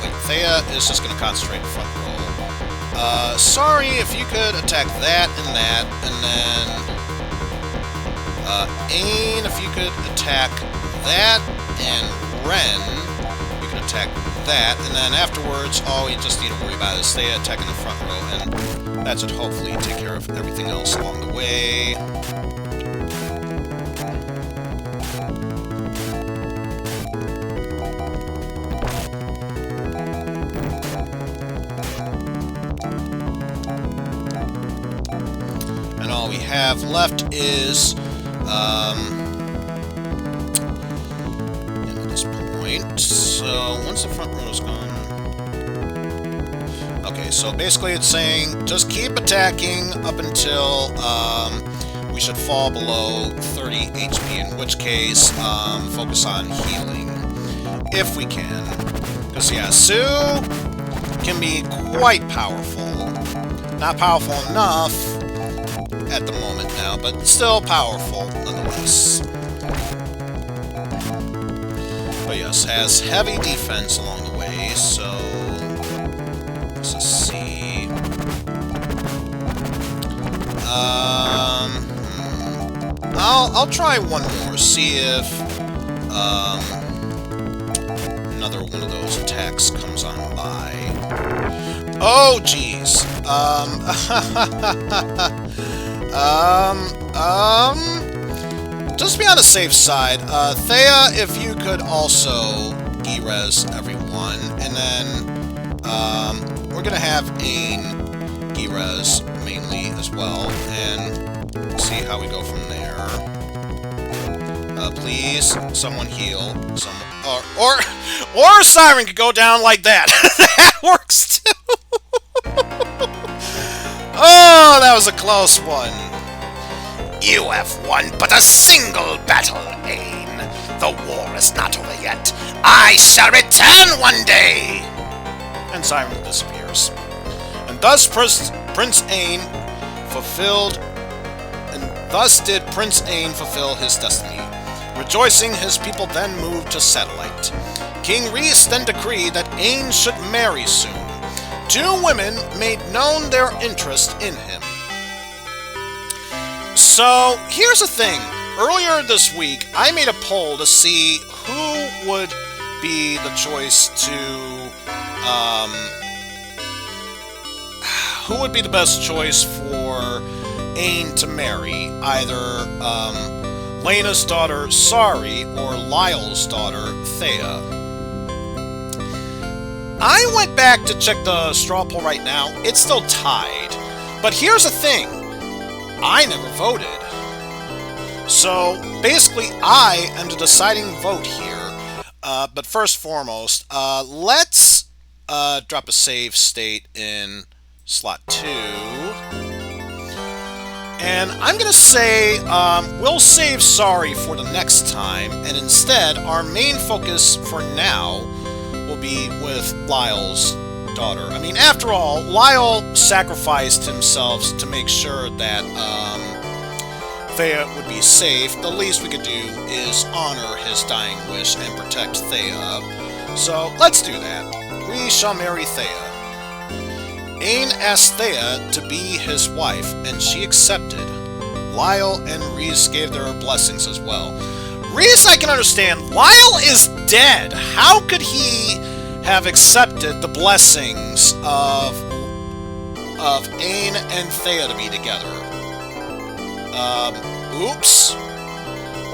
Wait, Thea is just going to concentrate front row. Sari, if you could attack that, and then Ain, if you could attack that, and Ren, you can attack that, and then afterwards, all we just need to worry about is Thea attacking the front row, and that should hopefully take care of everything else along the way. And all we have left is, at this point, so once the front row is gone... Okay, so basically it's saying, just keep attacking up until, we should fall below 30 HP, in which case, focus on healing, if we can. Because, yeah, Sue can be quite powerful. Not powerful enough at the moment now, but still powerful nonetheless. But yes, has heavy defense along the way, so let's just see. I'll try one more, see if another one of those attacks comes on by. Oh, jeez. Just to be on the safe side, Thea, if you could also E-res everyone, and then, we're gonna have Ain E-res mainly as well, and see how we go from there. Please, someone heal. Or Siren could go down like that. That works too. Oh, that was a close one. You have won but a single battle, Ain. The war is not over yet. I shall return one day. And Siren disappears. And thus Prince Ain fulfilled... And thus did Prince Ain fulfill his destiny. Rejoicing, his people then moved to Satellite. King Rhys then decreed that Ain should marry soon. 2 women made known their interest in him. So, here's the thing. Earlier this week, I made a poll to see who would be the choice to, who would be the best choice for Ain to marry, either Lena's daughter Sari or Lyle's daughter Thea. I went back to check the straw poll right now. It's still tied. But here's the thing. I never voted. So basically I am the deciding vote here. But first and foremost, let's drop a save state in slot 2. And I'm going to say we'll save Sari for the next time, and instead our main focus for now will be with Lyle's daughter. I mean, after all, Lyle sacrificed himself to make sure that Thea would be safe. The least we could do is honor his dying wish and protect Thea. So let's do that. We shall marry Thea. Ain asked Thea to be his wife, and she accepted. Lyle and Reese gave their blessings as well. Reese, I can understand. Lyle is dead. How could he have accepted the blessings of Ain and Thea to be together? Oops.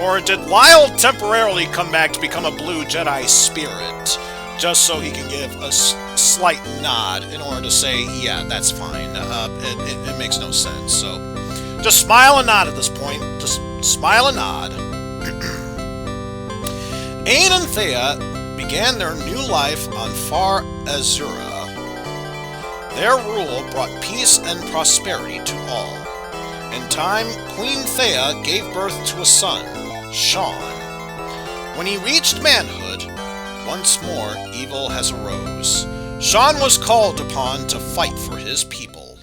Or did Lyle temporarily come back to become a blue Jedi spirit, just so he can give a slight nod in order to say, yeah, that's fine. It makes no sense. So, just smile and nod at this point. Just smile and nod. Ain and Thea began their new life on Far Azura. Their rule brought peace and prosperity to all. In time, Queen Thea gave birth to a son, Sean. When he reached manhood, once more evil has arose. Sean was called upon to fight for his people.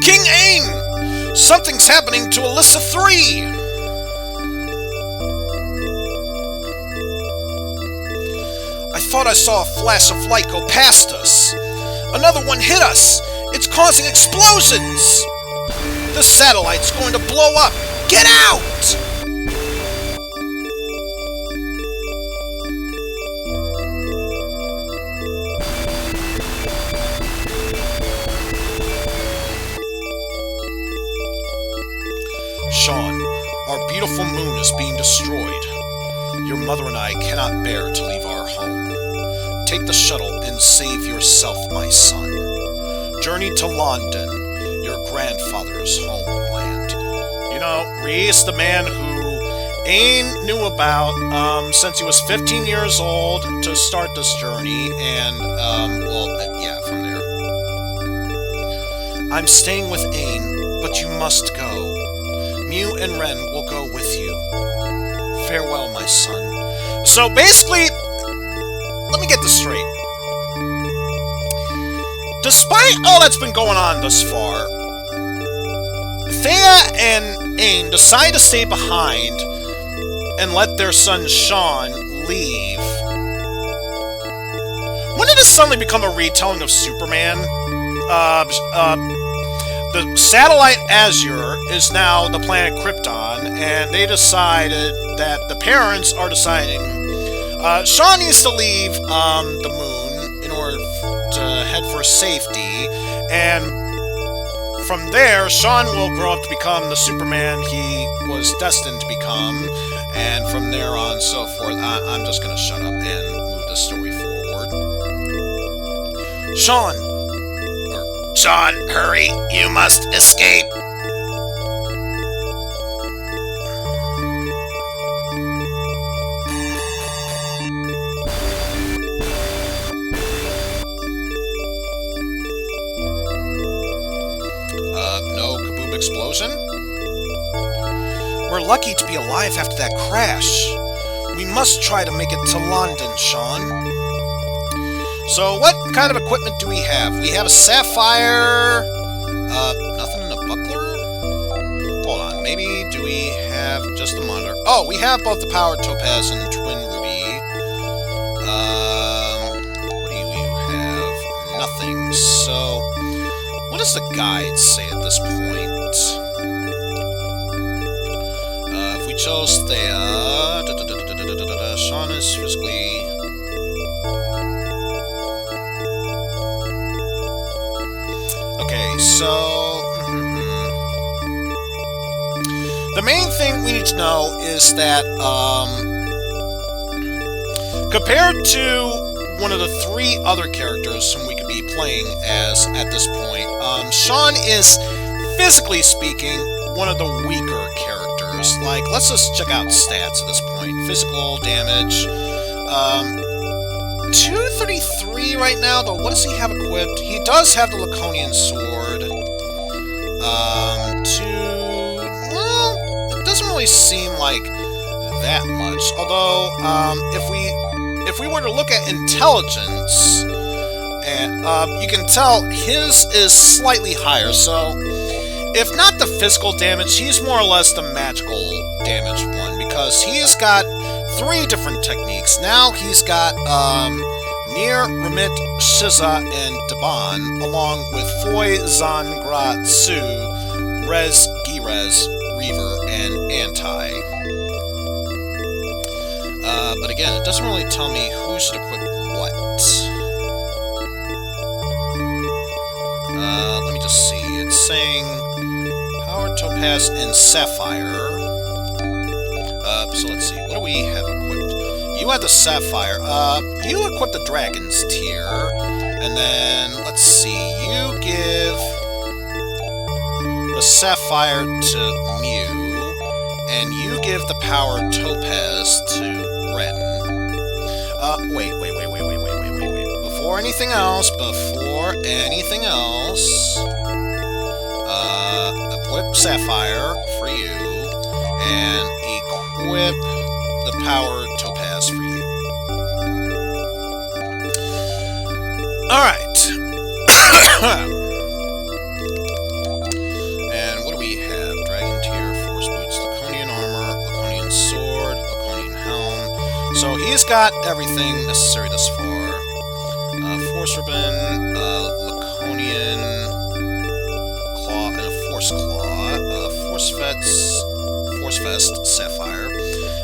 King Ain! Something's happening to Alyssa 3! I thought I saw a flash of light go past us. Another one hit us! It's causing explosions! The satellite's going to blow up! Get out! Sean, our beautiful moon is being destroyed. Your mother and I cannot bear to leave our home. Take the shuttle and save yourself, my son. Journey to Landen, your grandfather's homeland. You know, Reese, the man who Ain knew about since he was 15 years old to start this journey, and, yeah, from there. I'm staying with Ain, but you must go. Mew and Ren will go with you. Farewell, my son. So basically, let me get this straight. Despite all that's been going on thus far, Thea and Ain decide to stay behind and let their son Sean leave. When did this suddenly become a retelling of Superman? The satellite Azure is now the planet Krypton, and they decided that the parents are deciding Sean needs to leave the moon in order to head for safety, and from there, Sean will grow up to become the Superman he was destined to become, and from there on, so forth. I'm just going to shut up and move the story forward. Sean, hurry! You must escape! No kaboom explosion? We're lucky to be alive after that crash. We must try to make it to Landen, Sean. So, what kind of equipment do we have? We have a sapphire... nothing in a buckler? Hold on, maybe do we have just the monitor? Oh, we have both the power topaz and twin ruby. What do you have? Nothing. So, what does the guide say at this point? If we chose Thea... Sean is physically... Okay, so the main thing we need to know is that compared to one of the three other characters whom we could be playing as at this point, Sean is, physically speaking, one of the weaker characters. Like, let's just check out stats at this point. Physical damage. 233 right now, though what does he have equipped? He does have the Laconian sword. Well, it doesn't really seem like that much. Although, if we were to look at intelligence, and you can tell his is slightly higher. So, if not the physical damage, he's more or less the magical damage one, because he's got three different techniques. Now he's got Near, Remit, Shiza, and Daban, along with Foy, Zan, Gra, Tsu, Rez, Girez, Reaver, and Anti. But again, it doesn't really tell me who should equip what. Let me just see. It's saying Power, Topaz, and Sapphire. So let's see. What do we have equipped? You had the Sapphire. You equipped the Dragon's Tier. And then, let's see. You give the Sapphire to Mew. And you give the Power Topaz to Ren. Wait. Before anything else, equip Sapphire for you, and equip the Power Topaz for you. Alright. And what do we have? Dragon Tier, Force Boots, Laconian Armor, Laconian Sword, Laconian Helm. So he's got everything necessary thus far. Force Ribbon, Laconian Claw, and a Force Claw, Force Vest, Sapphire,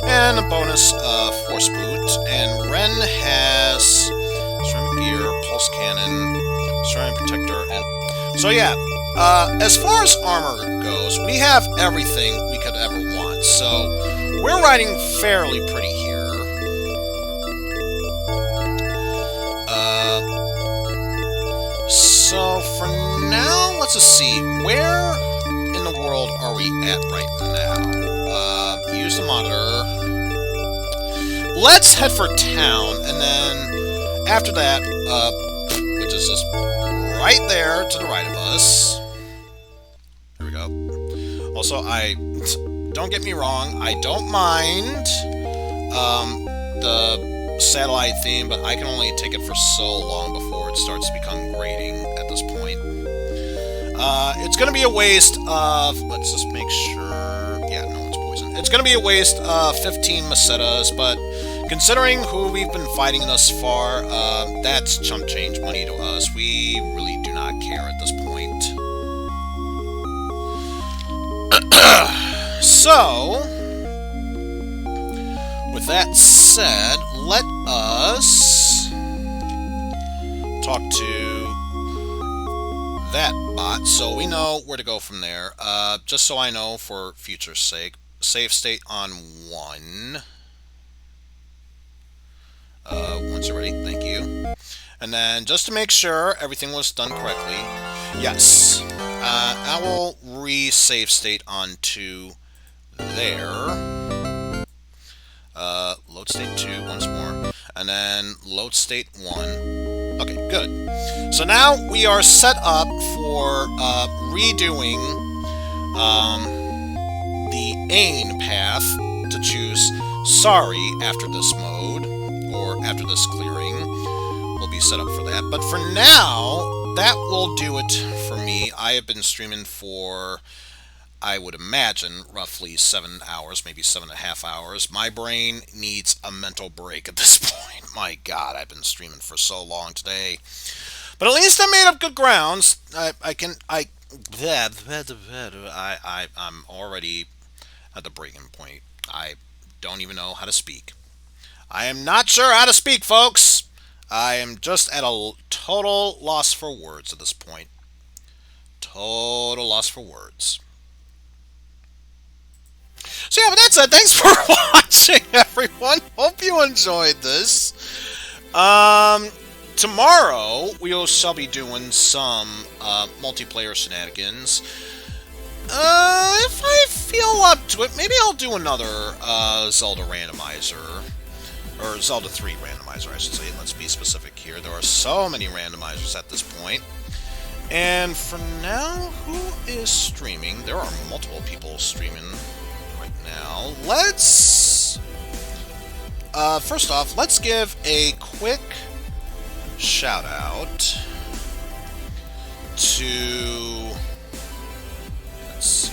and a bonus Force Boot. And Ren has Ceramic Gear, Pulse Cannon, Ceramic Protector, and so yeah. As far as armor goes, we have everything we could ever want. So we're riding fairly pretty here. So for now, let's just see. Where in the world are we at right now? Use the monitor. Let's head for town, and then after that, which is just right there to the right of us. There we go. Also, don't get me wrong, I don't mind the satellite theme, but I can only take it for so long before it starts to become grating at this point. It's going to be a waste of, let's just make sure, yeah, no one's poisoned. It's going to be a waste of 15 Macetas, but considering who we've been fighting thus far, that's chump change money to us. We really do not care at this point. So, with that said, let us talk to that bot so we know where to go from there. Just so I know for future's sake. Save state on 1. Once you're ready, thank you. And then just to make sure everything was done correctly, yes, I will re-save state onto there. Load state 2 once more, and then load state 1. Okay, good. So now we are set up for redoing the Ain path to choose Sari after this mode, or after this clearing. We'll be set up for that. But for now, that will do it for me. I have been streaming for, I would imagine, roughly 7 hours, maybe 7.5 hours. My brain needs a mental break at this point. My God, I've been streaming for so long today. But at least I made up good grounds. I'm already at the breaking point. I don't even know how to speak. I am not sure how to speak, folks. I am just at a total loss for words at this point. total loss for words. So yeah, but that's it. Thanks for watching, everyone. Hope you enjoyed this. Tomorrow we shall be doing some multiplayer shenanigans. If I feel up to it, maybe I'll do another Zelda randomizer. Or Zelda 3 randomizer, I should say. Let's be specific here. There are so many randomizers at this point. And for now, who is streaming? There are multiple people streaming right now. Let's... first off, let's give a quick shout-out to... Let's see...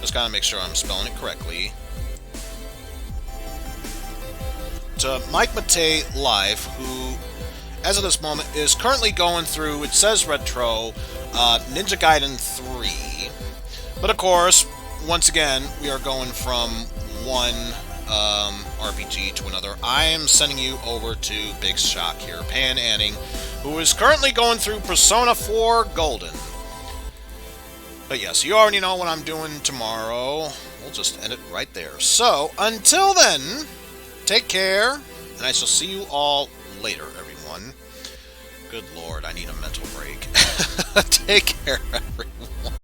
Just gotta make sure I'm spelling it correctly. To Mike Matei Live, who, as of this moment, is currently going through, it says Retro, Ninja Gaiden 3. But of course, once again, we are going from one RPG to another. I am sending you over to Big Shock here, Pan Anning, who is currently going through Persona 4 Golden. But yes, you already know what I'm doing tomorrow. We'll just end it right there. So, until then... Take care, and I shall see you all later, everyone. Good lord, I need a mental break. Take care, everyone.